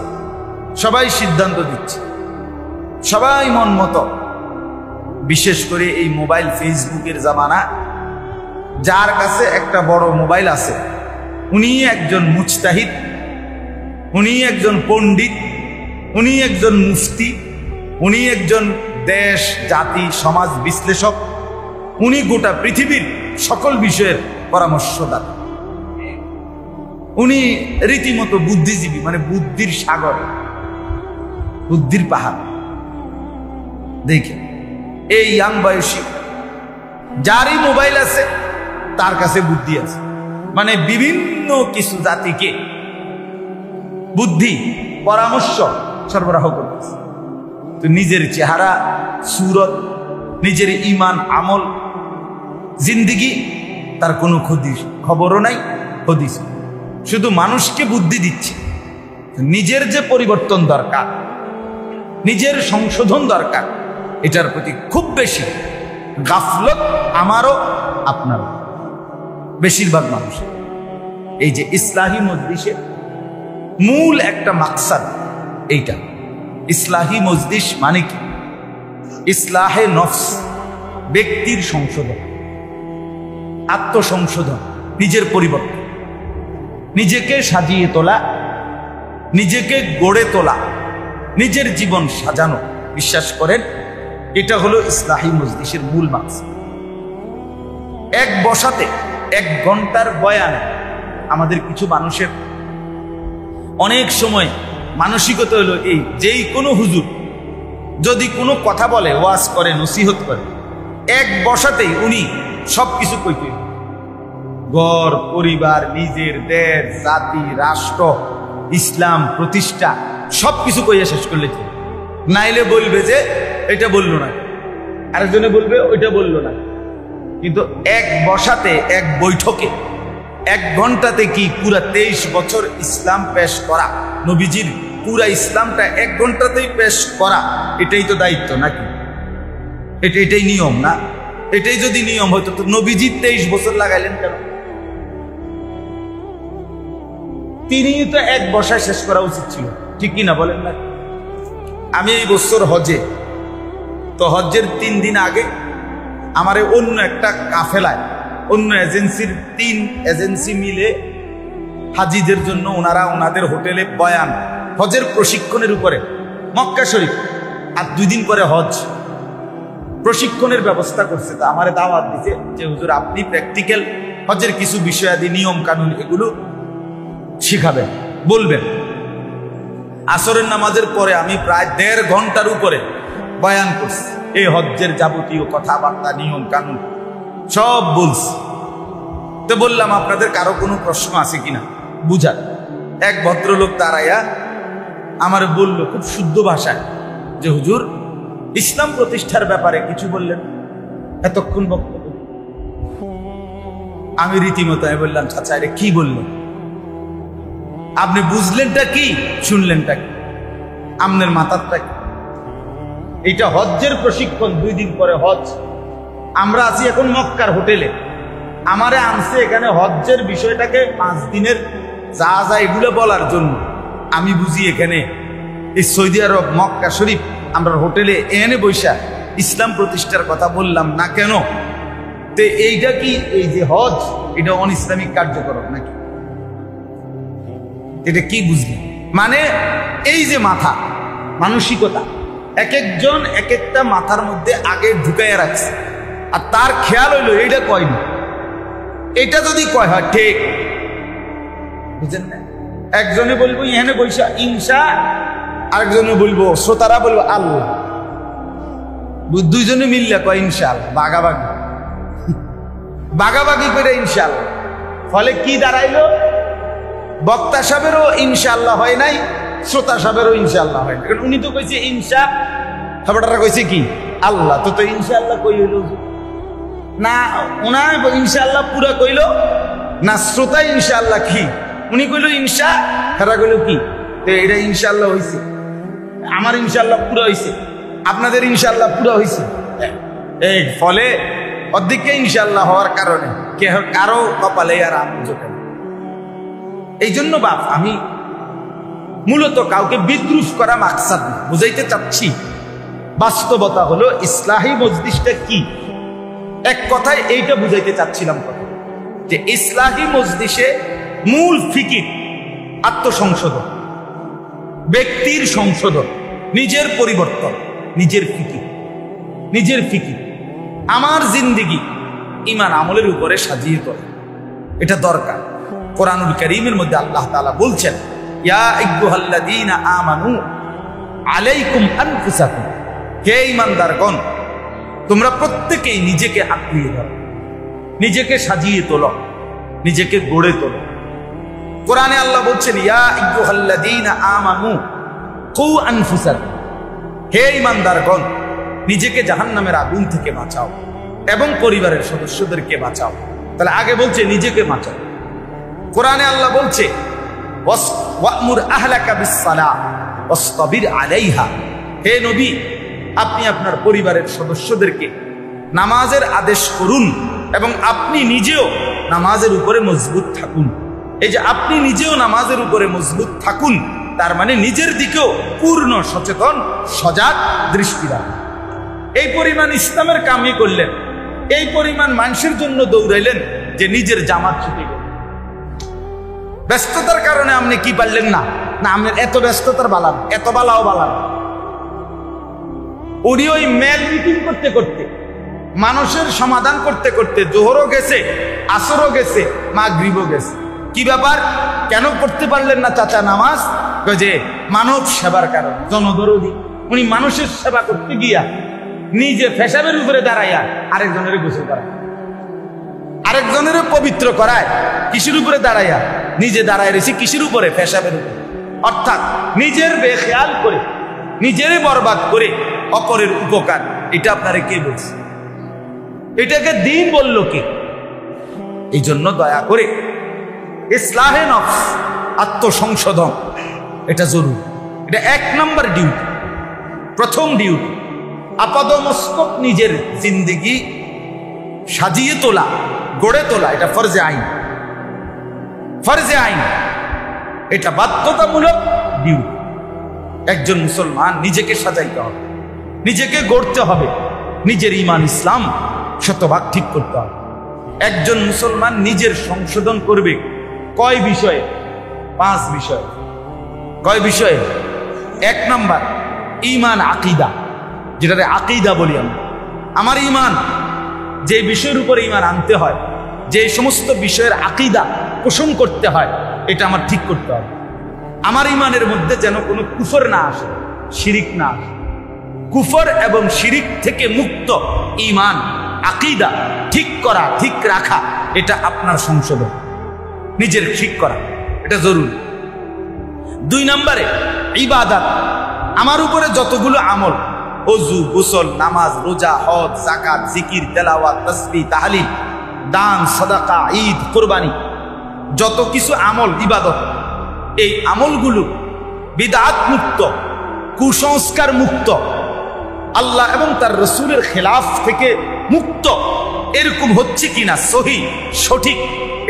সবাই সিদ্ধান্ত দিচ্ছে, সবাই মন মতো। বিশেষ করে এই মোবাইল ফেসবুকের জামানা, যার কাছে একটা বড় মোবাইল আছে উনি একজন মুজতাহিদ, উনি একজন পণ্ডিত, উনি একজন মুফতি, উনি একজন দেশ জাতি সমাজ বিশ্লেষক, উনি গোটা পৃথিবীর সকল বিষয়ের পরামর্শদাতা। উনি রীতিমতো বুদ্ধিজীবী, মানে বুদ্ধির সাগর, বুদ্ধির পাহাড়। দেখে এই ইয়াং বয়সী যারই মোবাইল আছে তার কাছে বুদ্ধি আছে, মানে বিভিন্ন কিছু জাতিকে বুদ্ধি পরামর্শ সরবরাহ করতেছে। তো নিজের চেহারা, সুরত, নিজের ইমান, আমল, জিন্দিগি, তার কোনো খবরও নাই, হদিস। শুধু মানুষকে বুদ্ধি দিচ্ছে। নিজের যে পরিবর্তন দরকার, নিজের সংশোধন দরকার, এটার প্রতি খুব বেশি গাফলত আমারও আপনারও, বেশিরভাগ মানুষ। এই যে ইসলাহি মজলিসের মূল একটা মাকসাদ এইটা। ইসলাহি মজলিস মানে কি? ইসলাহে নফস, ব্যক্তির সংশোধন, আত্মসংশোধন, নিজের পরিবর্তন, নিজেকে সাজিয়ে তোলা, নিজেকে গড়ে তোলা, নিজের জীবন সাজানো। বিশ্বাস করেন এটা হলো ইসলাহি মজলিসের মূল মাকসাদ। এক বসাতে 1 ঘন্টার বয়ানে আমাদের কিছু মানুষের অনেক সময় মানসিকতা হলো এই, যেই কোনো হুজুর যদি কোনো কথা বলে, ওয়াজ করে, নসিহত করে, 1 বসাতেই উনি সবকিছু কইতে, ঘর পরিবার, নিজের দেশ জাতি রাষ্ট্র, ইসলাম প্রতিষ্ঠা, সবকিছু কইয়া শেষ করলে। নাইলে বলবে যে এটা বললো না, আরেকজনে বলবে ওইটা বললো না। কিন্তু 1 বসাতে, 1 বৈঠকে, 1 ঘন্টাতে কি পুরা 23 বছর ইসলাম পেশ করা, নবীজির পুরা ইসলামটা 1 ঘন্টাতেই পেশ করা, এটাই তো দায়িত্ব নাকি? এটাই নিয়ম না? এটাই যদি নিয়ম হয়তো তো নবীজি 23 বছর লাগাইলেন কেন? তিনি তো 1 বসায় শেষ করা উচিত ছিল, ঠিক কিনা বলেন না? আমি এই বছর হজে, তো হজ্জের 3 দিন আগে আমারে অন্য একটা কাফেলায়, অন্য এজেন্সির 3 এজেন্সি মিলে হাজিদের জন্য ওনারা ওনাদের হোটেলে বয়ান, হজের প্রশিক্ষণের উপরে, মক্কা শরীফ। আর 2 দিন পরে হজ। প্রশিক্ষণের ব্যবস্থা করছে, তো আমারে দাওয়াত দিছে যে হুজুর আপনি প্র্যাকটিক্যাল হজের কিছু বিষয়াদি নিয়ম কানুন এগুলো শিখাবেন, বলবেন। আসরের নামাজের পরে আমি প্রায় 1.5 ঘন্টার উপরে বয়ান করছি, এই হজ্জের যাবতীয় কথাবার্তা নিয়ম কানুন সব বলছি। তো বললাম আপনাদের কারো কোনো প্রশ্ন আছে কিনা বুঝার। এক ভদ্রলোক দাঁড়াইয়া আমার বলল খুব শুদ্ধ ভাষায় যে হুজুর ইসলাম প্রতিষ্ঠার ব্যাপারে কিছু বললেন, এতক্ষণ বক্তব্য। আমি রীতিমতো বললাম চাচা এটা কি বললেন, আপনি বুঝলেনটা কি, শুনলেনটা কি, আপনার মাথারটা কি? এটা হজ্জের প্রশিক্ষণ, 2 দিন পরে হজ। আমরা আছি এখন মক্কার হোটেলে, আমারে আনছে এখানে হজ্জের বিষয়টাকে 5 দিনের যা যা এগুলো বলার জন্য। আমি বুঝি এখানে এই সৌদি আরব মক্কা শরীফ আমরা হোটেলে এনে বৈশা ইসলাম প্রতিষ্ঠার কথা বললাম না কেন? তো এইটা কি, এই যে হজ এটা অন ইসলামিক কার্যকলাপ নাকি? এটা কি বুঝলি? মানে এই যে মাথা মানসিকতা, এক একজন এক একটা মাথার মধ্যে আগে ঢুকাইয়া রাখছে, আর তার খেয়াল হইলো এইটা কয়নি, এটা যদি কয় হয় ঠিক, বুঝেন না? একজনে বলবো এখানে বৈশা ইনশা, আরেকজনে বলবো, শ্রোতারা বলবো আল্লাহ, দুইজনে মিললে কয় ইনশাআল্লাহ, বাগাবাগি বাগাবাগি করে ইনশাআল্লাহ। ফলে কি দাঁড়াইলো, বক্তা সাহেবেরও ইনশাআল্লাহ হয় নাই, শ্রোতা সাহেবেরও ইনশাআল্লাহ হয় নাই। কারণ উনি তো কইছে ইনশা, খাবারটা কইছে কি আল্লাহ, তো তো ইনশাআল্লাহ কই হইল না? ওনার ইনশাআল্লাহ পুরা কইল না, শ্রোতা ইনশাআল্লাহ কি, উনি কইল ইনশা, হেরা কইল কি, তো এটা ইনশাআল্লাহ হইছে। আমার ইনশাআল্লাহ পুরা হইছে, আপনাদের ইনশাআল্লাহ পুরা হইছে। এই ফলে অর্ধেককে ইনশাআল্লাহ হওয়ার কারণে কারো কপালে আর আনন্দ কেন? এই জন্য বাপ আমি মূলত কাউকে বিদ্রুপ করা মাকসাদ না, বুঝাইতে চাচ্ছি বাস্তবতা হলো ইসলাহি মজলিসটা কি। এক কথায় এইটা বুঝাইতে চাচ্ছিলাম যে ইসলাহি মজলিসে মূল ফিকির আত্মসংশোধন, ব্যক্তির সংশোধন, নিজের পরিবর্তন, নিজের ফিকির, আমার জিন্দেগি ঈমান আমলের উপরে সাজিয়ে তোলা, এটা দরকার। কোরআনুল কারীমের মধ্যে আল্লাহ তাআলা বলছেন, ইয়া আইয়ুহাল্লাযীনা আমানু আলাইকুম আনফুসাকুম, হে ঈমানদারগণ তোমরা প্রত্যেকেই নিজেকে আঁকড়িয়ে ধরো, নিজেকে সাজিয়ে তোলো, নিজেকে গড়ে তোলো। কোরআনে আল্লাহ বলছেন, ইয়া আইয়ুহাল্লাযীনা আমানু কু আনফুসাকুম, হে ঈমানদারগণ নিজেকে জাহান্নামের আগুন থেকে বাঁচাও এবং পরিবারের সদস্যদেরকে বাঁচাও। তাহলে আগে বলছে নিজেকে বাঁচাও। কোরআনে আল্লাহ বলছে ওয়া'মুর আহলাকা বিস-সালাহ ওয়াসতাবির আলাইহা, হে নবী আপনি আপনার পরিবারের সদস্যদেরকে নামাজের আদেশ করুন এবং আপনি নিজেও নামাজের উপরে মজবুত থাকুন। এই যে আপনি নিজেও নামাজের উপরে মজবুত থাকুন, তার মানে নিজের দিকেও পূর্ণ সচেতন সজাগ দৃষ্টি রাখুন। এই পরিমাণ ইসলামের কামই করলেন, এই পরিমাণ মানুষের জন্য দৌড়াইলেন যে নিজের জামাত ছুটে গেল। ব্যস্ততার কারণে আপনি কি পারলেন না, না আপনার এত ব্যস্ততার বালান, এত বালাও বালান। উনি ওই মেল মিটিং করতে করতে, মানুষের সমাধান করতে করতে জোহরও গেছে, আসরও গেছে, মাগরিবও গেছে। কি ব্যাপার, কেন পড়তে পারলেন না চাচা নামাজ? যে মানব সেবার কারণ, জনদরদি। উনি মানুষের সেবা করতে গিয়া নিজে পেশাবের উপরে দাঁড়াইয়া আরেকজনের গোসল করায়, আরেকজনের পবিত্র করায়। কিসের উপরে দাঁড়াইয়া? নিজে দাঁড়ায় রয়েছে কিসের উপরে? পেশাবের উপরে। অর্থাৎ নিজের বেখেয়াল করে, নিজের বরবাদ করে অপরের উপকার। এটা আপনারে কে বলছে? এটাকে দিন বলল কে? এই জন্য দয়া করে ইসলাহে নফস, আত্মসংশোধন, এটা জরুরি। এটা 1 নম্বর ডিউটি, প্রথম ডিউটি। আপাদমস্তক নিজের জিন্দেগি সাজিয়ে তোলা, গড়ে তোলা, এটা ফরজে আইন। ফরজে আইন, এটা বাধ্যতামূলক ডিউটি। একজন মুসলমান নিজেকে সাজাইতে হবে, নিজেকে গড়তে হবে, নিজের ঈমান ইসলাম শতভাগ ঠিক করতে হবে। একজন মুসলমান নিজের সংশোধন করবে কয় বিষয়ে? 5 বিষয়ে। কয় বিষয়ে? 1 নাম্বার ঈমান আকীদা, যেটাকে আকীদা বলি আমরা। আমার ঈমান, যে বিষয়ের উপরে ঈমান আনতে হয়, যে সমস্ত বিষয়ের আকীদা পোষণ করতে হয়, এটা আমার ঠিক করতে হবে। আমার ঈমানের মধ্যে যেন কোনো কুফর না আসে, শিরিক না আসে। কুফর এবং শিরিক থেকে মুক্ত ঈমান, আকীদা ঠিক করা, ঠিক রাখা, এটা আপনার সংশোধন, নিজের ঠিক করা, এটা জরুরি। 2 নম্বরে ইবাদত। আমার উপরে যতগুলো আমল, ওযু, গোসল, নামাজ, রোজা, হজ, যাকাত, জিকির, তেলাওয়াত, তাসবিহ, তাহলিল, দান, সাদাকা, ঈদ, কুরবানি, যত কিছু আমল ইবাদত, এই আমলগুলো বিদআত মুক্ত, কুসংস্কার মুক্ত, আল্লাহ এবং তার রাসূলের খেলাফ থেকে মুক্ত, এরকম হচ্ছে কিনা সহিহ সঠিক,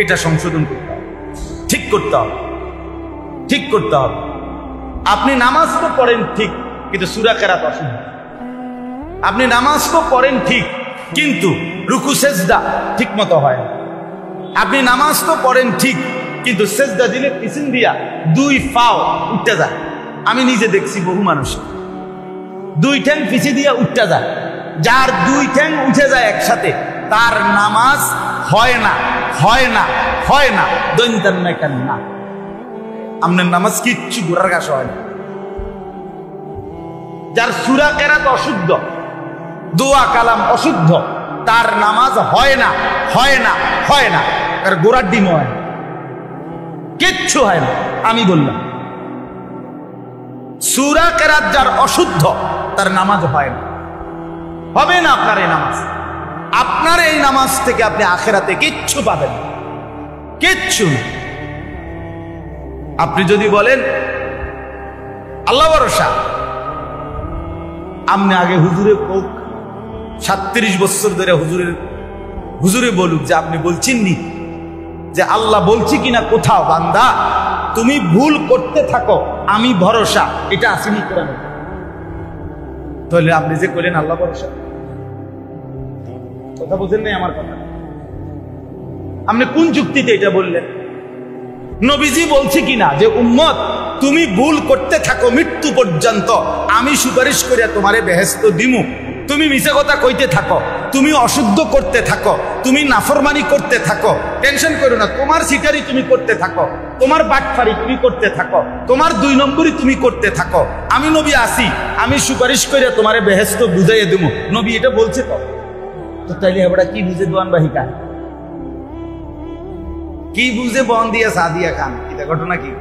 এটা সংশোধন করতে হবে, ঠিক করতে হবে, ঠিক করতে হবে। আপনি নামাজ তো পড়েন ঠিক, কিন্তু সূরা কেরাত অশুদ্ধ। আপনি নামাজ তো পড়েন ঠিক, কিন্তু রুকু সেজদা ঠিক মতো হয় না। আপনি নামাজ তো পড়েন ঠিক, কিন্তু সেজদা দিলে পিছন দিয়া 2 পাও উঠতে যায়। আমি নিজে দেখছি বহু মানুষ 2 ঠ্যাং পিছিয়ে দিয়া উঠতে যায়। যার 2 ঠ্যাং উঠে যায় একসাথে, তার নামাজ হয় না, হয় না, হয় না। দৈন্তান না কেন না, আপনার নামাজ কিচ্ছু গোড়ার ঘাস হয় না। যার সূরা কেরাত অশুদ্ধ, দোয়া কালাম অশুদ্ধ, তার নামাজ হয় না, হয় না, হয় না। তার গোড়ার ডিম হয় না, কিচ্ছু হয় না। আমি বললাম সূরা কেরাত যার অশুদ্ধ, তার নামাজ হয় না, হবে না। আপনার এই নামাজ, আপনার এই নামাজ থেকে আপনি আখিরাতে কিচ্ছু পাবেন না, কিচ্ছু না। আপনি যদি বলেন আল্লাহ ভরসা, আপনি আগে হুজুরে কোক 37 বছর ধরে হুজুরে বলুক যে আপনি বলছেন নি যে আল্লাহ বলছি কিনা কোথাও, বান্দা তুমি ভুল করতে থাকো, আমি ভরসা, এটা আসেনি কোরআনে। তাহলে আপনি যে কইলেন আল্লাহ ভরসা, কথা বুঝেন নাই আমার কথা? আপনি কোন যুক্তিতে এটা বললেন? নবীজি বলছে কিনা যে উম্মত তুমি ভুল করতে থাকো মৃত্যু পর্যন্ত, আমি সুপারিশ করিয়া তোমারে বেহেশত দিমু। তুমি মিছে কথা কইতে থাকো, তুমি অশুদ্ধ করতে থাকো, তুমি নাফরমানি করতে থাকো, টেনশন করো না, তোমার সিটারি তুমি করতে থাকো, তোমার বাটফারি তুমি করতে থাকো, তোমার 2 নম্বরই তুমি করতে থাকো, আমি নবী আসি, আমি সুপারিশ করিয়া তোমারে বেহেশত বুঝাইয়া দেবো। নবী এটা বলছে তো তাইলে এবারে কি বুঝে দোয়ান বাহিকা, কি বুঝে বন দিয়া সাদিয়া খান, এটা ঘটনা কি?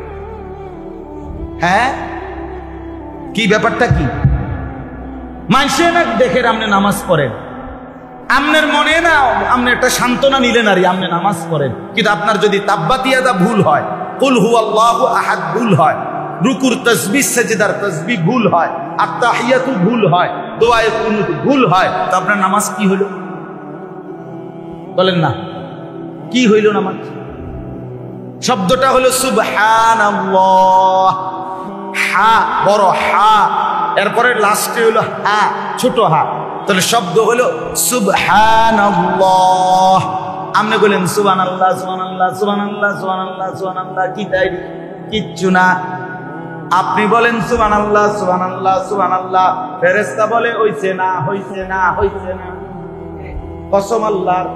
হ্যাঁ, কি ব্যাপারটা কি? মানুষে না দেখে আপনি নামাজ পড়েন, আপনার মনে না আপনি একটা সান্ত্বনা নিলেন আর আপনি নামাজ পড়েন, কিন্তু আপনার যদি তাব্বাতিয়াদা ভুল হয়, কুল হুয়াল্লাহু আহাদ ভুল হয়, রুকুর তাসবিহ সাজদার তাসবিহ ভুল হয়, আত-তাহিয়াতু ভুল হয়, দোয়ায়ে কুনুত ভুল হয়, তো আপনার নামাজ কি হলো? বলেন না, কি হইল নামাজ? শব্দটা হলো সুবহানাল্লাহ, হা বড় হা, এরপরে লাস্টে হলো হা ছোট হা, তাহলে শব্দ হলো সুবহানাল্লাহ। আপনি বলেন সুবহানাল্লাহ, সুবহানাল্লাহ, সুবহানাল্লাহ, সুবহানাল্লাহ, সুবহানাল্লাহ, কি তাই? কিচ্ছু না। আপনি বলেন সুবহানাল্লাহ, সুবহানাল্লাহ, সুবহানাল্লাহ, ফেরেশতা বলে হইছে না, হইছে না, হইছে না, কসম আল্লাহর।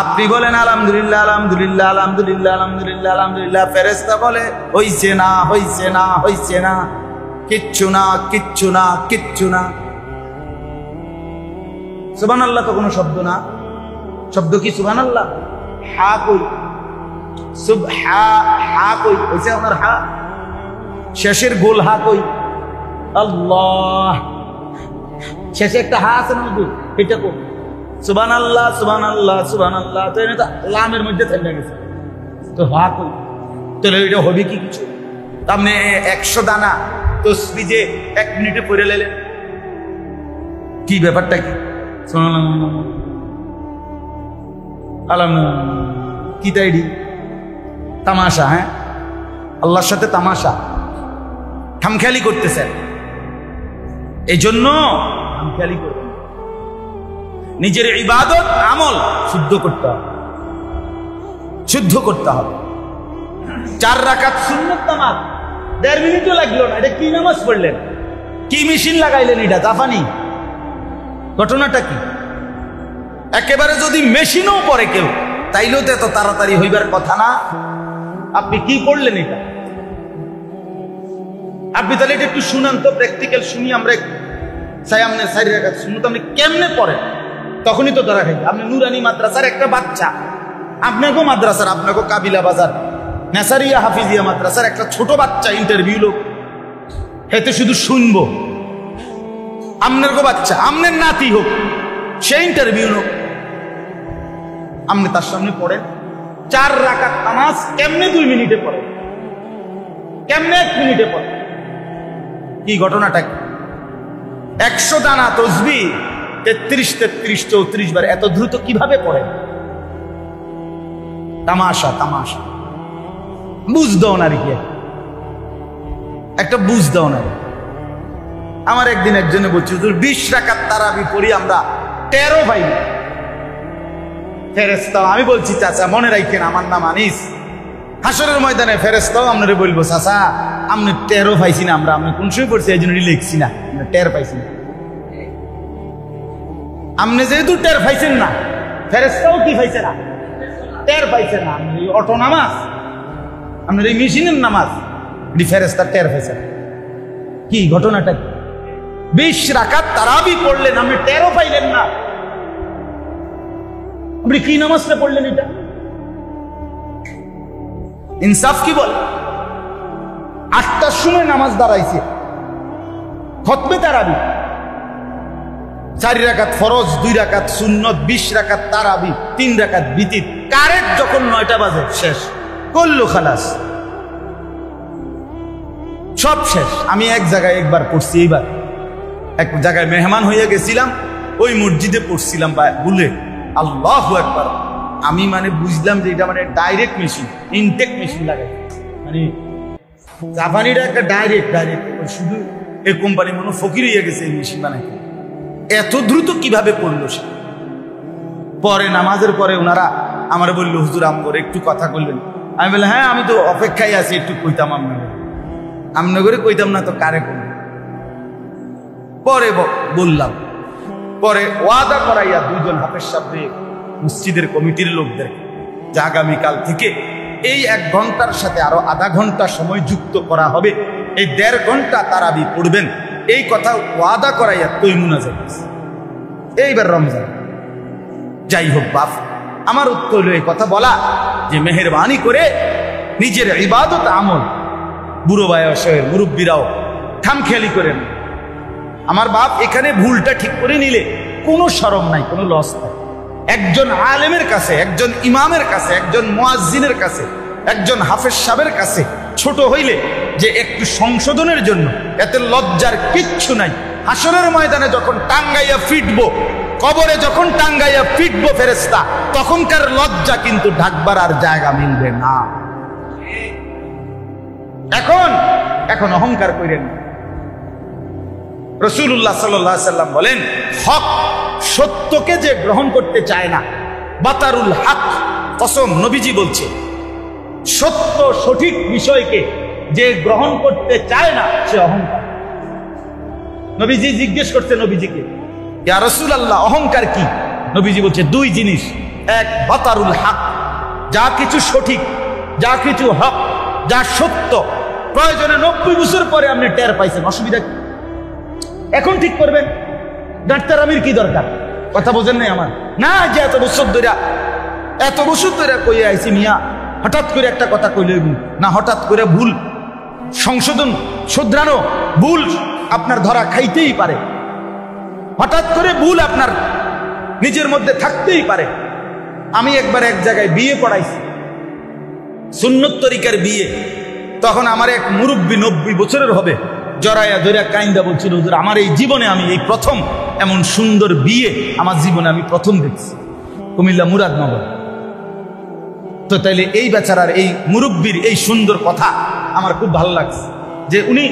আপনি বলেন আলহামদুলিল্লাহ, আলহামদুলিল্লাহ, আলহামদুলিল্লাহ, আলহামদুলিল্লাহ, আলহামদুলিল্লাহ, ফেরেশতা বলে হইছে না, হইছে না, হইছে না, কিচ্ছু না, কিচ্ছু না, কিচ্ছু না। সুবহানাল্লাহ তো কোনো শব্দ না, শব্দ কি সুবহানাল্লাহ? হা কই, হা কই, হইছে আপনার হা, শেষের গোল হা কই? আল্লাহ, শেষে একটা হা আছে না, এটা কই? সুবহানাল্লাহ, সুবহানাল্লাহ, সুবহানাল্লাহ, তো এটা লামের মধ্যে থেমে গেছে, তো হা কই? তাহলে এটা হবে কি কিছু? আপনি 100 দানা তসবিহ যে 1 মিনিটে পড়ে লেলেন, কি ব্যাপারটা কি? কি তাই তামাশা? হ্যাঁ, আল্লাহর সাথে তামাশা, খামখেয়ালি করতেছেন। এই জন্য খামখেয়ালি করবেন, নিজের ইবাদত আমল শুদ্ধ করতে হবে, শুদ্ধ করতে হবে। 4 রাকাত সুন্নত নামাজ 1.5 মিনিটও লাগলো না। এটা কি নামাজ পড়লেন? কি মেশিন লাগাইলেন? এটা জাপানি ঘটনাটা কি? একেবারে যদি মেশিনও পড়ে কেউ, তাইলেও তো এত তাড়াতাড়ি হইবার কথা না। আপনি কি করলেন এটা? আপনি তাহলে এটা একটু শুনান তো, প্র্যাকটিক্যাল শুনি আমরা। সামনে সাইড রাখা শুনুন তো, আপনি কেমনে পড়েন? তখনই তো ধরা খাইবে। আপনি নুরানি মাদ্রাসার একটা বাচ্চা, আপনাকেও মাদ্রাসার, আপনাকেও কাবিলা বাজার নেসারিয়া হাফিজিয়া মাদ্রাসার একটা ছোট বাচ্চা ইন্টারভিউ লোক, এতে শুধু শুনবো। আপনার গো বাচ্চা, আপনার নাতি হোক, সে ইন্টারভিউ লোক, আপনি তার সামনে পড়েন 4 রাকাত নামাজ কেমনে 2 মিনিটে পড়েন, কেমনে 1 মিনিটে পড়েন? কি ঘটনাটা কি? 100 দানা তসবিহ 33 33 34 বার এত দ্রুত কিভাবে পড়েন? তামাশা তামাশা। বুঝ দাও না রে, একটা বুঝ দাও না। আমার একদিন একজনে বলছে, 20 রাকাত তারাবি পড়ি আমরা 13 পাই না ফেরেশতা। আমি বলছি, চাচা মনে রাখেন আমার নাম আনিস, হাসরের ময়দানে ফেরেশতাও আপনারে বলবো, চাচা আপনি 13 পাইছি না, আমরা আপনি কোন সময় পড়ছি এই জন্য লিখছি না, 13 পাইছি না। আপনি যেহেতু 13 পাইছেন না, ফেরেশতাও কি পাইছে না? 13 পাইছে না। আপনি অটো নামাজ, আপনার এই মেশিনের নামাজ, এটি ফেরেশতা 13 পাইছে না। কি ঘটনাটা কি? 20 রাকাত তারাবি পড়লেন, আপনি 13 পাইলেন না। আপনি কি নামাজটা পড়লেন? এটা ইনসাফ কি বলে? 8টার সময় নামাজ দাঁড়াইছে, খতমে তারাবি, 4 রাকাত ফরজ, 2 রাকাত সুন্নত, 20 রাকাত তারাবি, 3 রাকাত বিতির। কারেক্ট যখন 9টা বাজে শেষ করলো, খালাস, সব শেষ। আমি এক জায়গায় একবার পড়ছি, এইবার এক জায়গায় মেহমান হয়ে গেছিলাম, ওই মসজিদে পড়ছিলাম ভুলে, আল্লাহু আকবার। আমি মানে বুঝলাম যে এটা মানে ডাইরেক্ট মেশিন, ইনটেক মেশিন লাগাই, মানে জাপানিরা একটা ডাইরেক্ট শুধু এই কোম্পানি মনে ফকির হয়ে গেছে এই মেশিন বানাইতে। এত দ্রুত কিভাবে পড়লো সে? পরে নামাজের পরে ওনারা আমার বললো, হুজুর আমগরে একটু কথা বললেন। আমি বললাম, হ্যাঁ আমি তো অপেক্ষায় আছি, একটু কইতাম আমনগরে কইতাম না তো কারে করব। পরে বললাম, পরে ওয়াদা করাইয়া 2 জন হাফেজ সাহেব মসজিদের কমিটির লোকদের যে আগামীকাল থেকে এই 1 ঘন্টার সাথে আরো আধা ঘন্টা সময় যুক্ত করা হবে, এই 1.5 ঘন্টা তারাবি পড়বেন, এই কথা ওয়াদা করাইয়া তৈমুনা যাইতেছে। এইবার রমজান। যাই হোক বাপ, আমার উত্তর হলো এই কথা বলা যে মেহেরবানি করে নিজের ইবাদত আমল বুড়ো বয়সের মুরব্বীরাও খামখেয়ালি করেন। আমার বাপ এখানে ভুলটা ঠিক করে নিলে কোনো শরম নাই, কোনো লস নাই। একজন আলেমের কাছে, একজন ইমামের কাছে, একজন মুয়াজ্জিনের কাছে, একজন হাফেজ সাহেবের কাছে ছোট হইলে যে একটু সংশোধনের জন্য, এতে লজ্জার কিচ্ছু নাই। হাসরের ময়দানে যখন টাঙ্গাইয়া ফিটবো, কবরে যখন টাঙ্গাইয়া ফিটবো ফেরেশতা, তখনকার লজ্জা কিন্তু ঢাকবার আর জায়গা মিলবে না। এখন অহংকার করেন। রাসূলুল্লাহ সাল্লাল্লাহু আলাইহি সাল্লাম বলেন, হক সত্যকে যে গ্রহণ করতে চায় না, বাতারুল হক, কসম নবীজি বলছে, সত্য সঠিক বিষয়কে যে গ্রহণ করতে চায় না সে অহংকার। নবীজি জিজ্ঞেস করছে নবীজিকে, ইয়া রাসূলুল্লাহ অহংকার কি? নবীজি বলছে 2 জিনিস। এক, বাতারুল হক, যা কিছু সঠিক, যা কিছু হক, যা সত্য, প্রয়োজনে 90 বছর পরে আপনি টের পাইছেন, অসুবিধা কি? এখন ঠিক করবেন, ডাক্তার আমির কি দরকার? কথা বোঝেন নাই আমার? না যে এত বছর ধরে কইয়া আইছি মিয়া, হঠাৎ করে একটা কথা কইলে না, হঠাৎ করে ভুল সংশোধন শুধরানো, ভুল আপনার ধরা খাইতেই পারে, হঠাৎ করে ভুল আপনার নিজের মধ্যে থাকতেই পারে। আমি একবার এক জায়গায় বিয়ে পড়াইছি, সুন্নত তরিকার বিয়ে। তখন আমার এক মুরব্বী 90 বছরের হবে, জড়াইয়া ধরিয়া কাইন্দা বলছিল, হুজুর আমার এই জীবনে আমি এই প্রথম এমন সুন্দর বিয়ে আমার জীবনে আমি প্রথম দেখছি, কুমিল্লা মুরাদনগর। তো তাইলে এই বেচারার, এই মুরব্বীর এই সুন্দর কথা আমার খুব ভালো লাগছে, যে উনি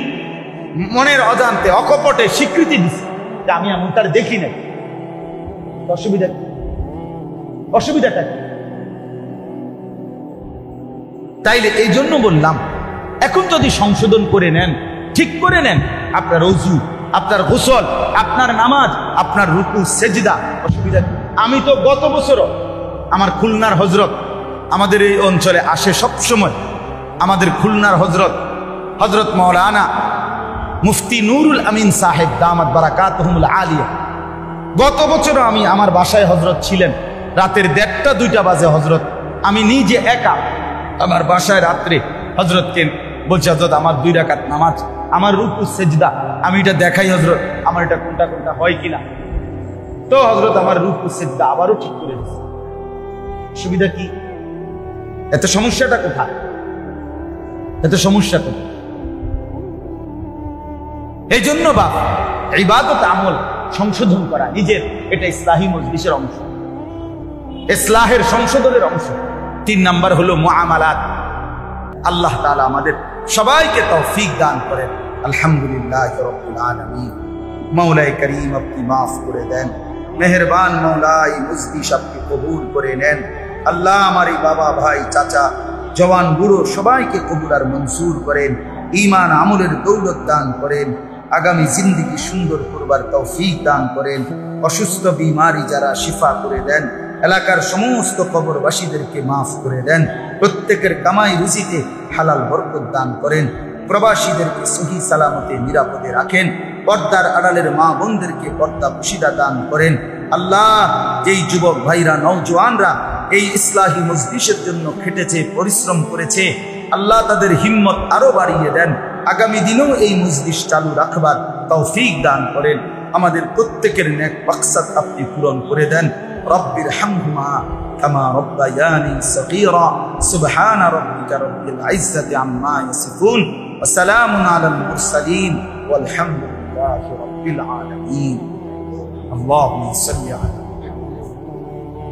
মনের অজান্তে অকপটে স্বীকৃতি দিচ্ছে যে আমি এমন তার দেখি নাই। অসুবিধাটা কি? তাইলে এই জন্য বললাম, এখন যদি সংশোধন করে নেন, ঠিক করে নেন, আপনার অজু, আপনার গোসল, আপনার নামাজ, আপনার রুকু সেজদা, অসুবিধা কি? আমি তো গত বছরও আমার খুলনার হজরত আমাদের এই অঞ্চলে আসে সবসময়, আমাদের খুলনার হজরত মাওলানা মুফতি নুরুল আমিন সাহেব দামাত বারাকাতুহুমুল আলিয়া, গত বছরও আমি আমার বাসায় হজরত ছিলেন, রাতের 1:30-2টা বাজে হজরত, আমি নিজে একা আমার বাসায় রাত্রে হজরতকে বলছি, হজরত আমার 2 রাকাত নামাজ, আমার রুকু সেজদা আমি এটা দেখাই হজরত, আমার এটা কোনটা কোনটা হয় কিনা। তো হজরত আমার রুকু সেজদা আবারও ঠিক করে দিচ্ছে। সুবিধা কি? এত সমস্যাটা কোথায়? এত সমস্যা কোথায়? এই জন্য বাপ ইবাদত আমল সংশোধন করা নিজের, এটা ইসলাহি মজলিসের অংশ, ইসলাহের সংশোধনের অংশ। 3 নাম্বার হলো মুআমালাত। আল্লাহ তাআলা আমাদের সবাইকে তৌফিক দান করেন। আলহামদুলিল্লাহ রাব্বিল আলামিন। মাওলায়ে করিম আপনি মাফ করে দেন, মেহেরবান মওলা এই মজলিস আপনি কবুল করে নেন। আল্লাহ আমার এই বাবা ভাই চাচা জওয়ান বুড়ো সবাইকে কবুল আর মঞ্জুর করেন, ঈমান আমলের দৌলত দান করেন, আগামী জিন্দেগি সুন্দর করবার তৌফিক দান করেন। অসুস্থ বিমারি যারা শিফা করে দেন, এলাকার সমস্ত কবরবাসীদেরকে মাফ করে দেন, প্রত্যেকের কামাই রুজিতে হালাল বরকত দান করেন, প্রবাসীদেরকে সহি সালামতে নিরাপদে রাখেন, পর্দার আড়ালের মা বোনদেরকে পর্দা পুশিদা দান করেন। আল্লাহ যেই যুবক ভাইরা নওজোয়ানরা এই ইসলাহি মজলিসের জন্য খেটেছে, পরিশ্রম করেছে, আল্লাহ তাদের হিম্মত আরো বাড়িয়ে দেন, আগামী দিনেও এই মজলিস চালু রাখবার তৌফিক দান করেন। আমাদের প্রত্যেকের নেক মাকসাদ আপনি পূরণ করে দেন। রব্বির হামহুমা কামা রব্বায়ানি সগীরা। সুবহান রাব্বিকা রব্বিল ইজ্জাতি আম্মা ইয়াসিফুন ওয়া সালামুন আলাল মুরসালিন ওয়ালহামদুলিল্লাহি রাব্বিল আলামিন। আল্লাহুম্মা সাল্লি আলা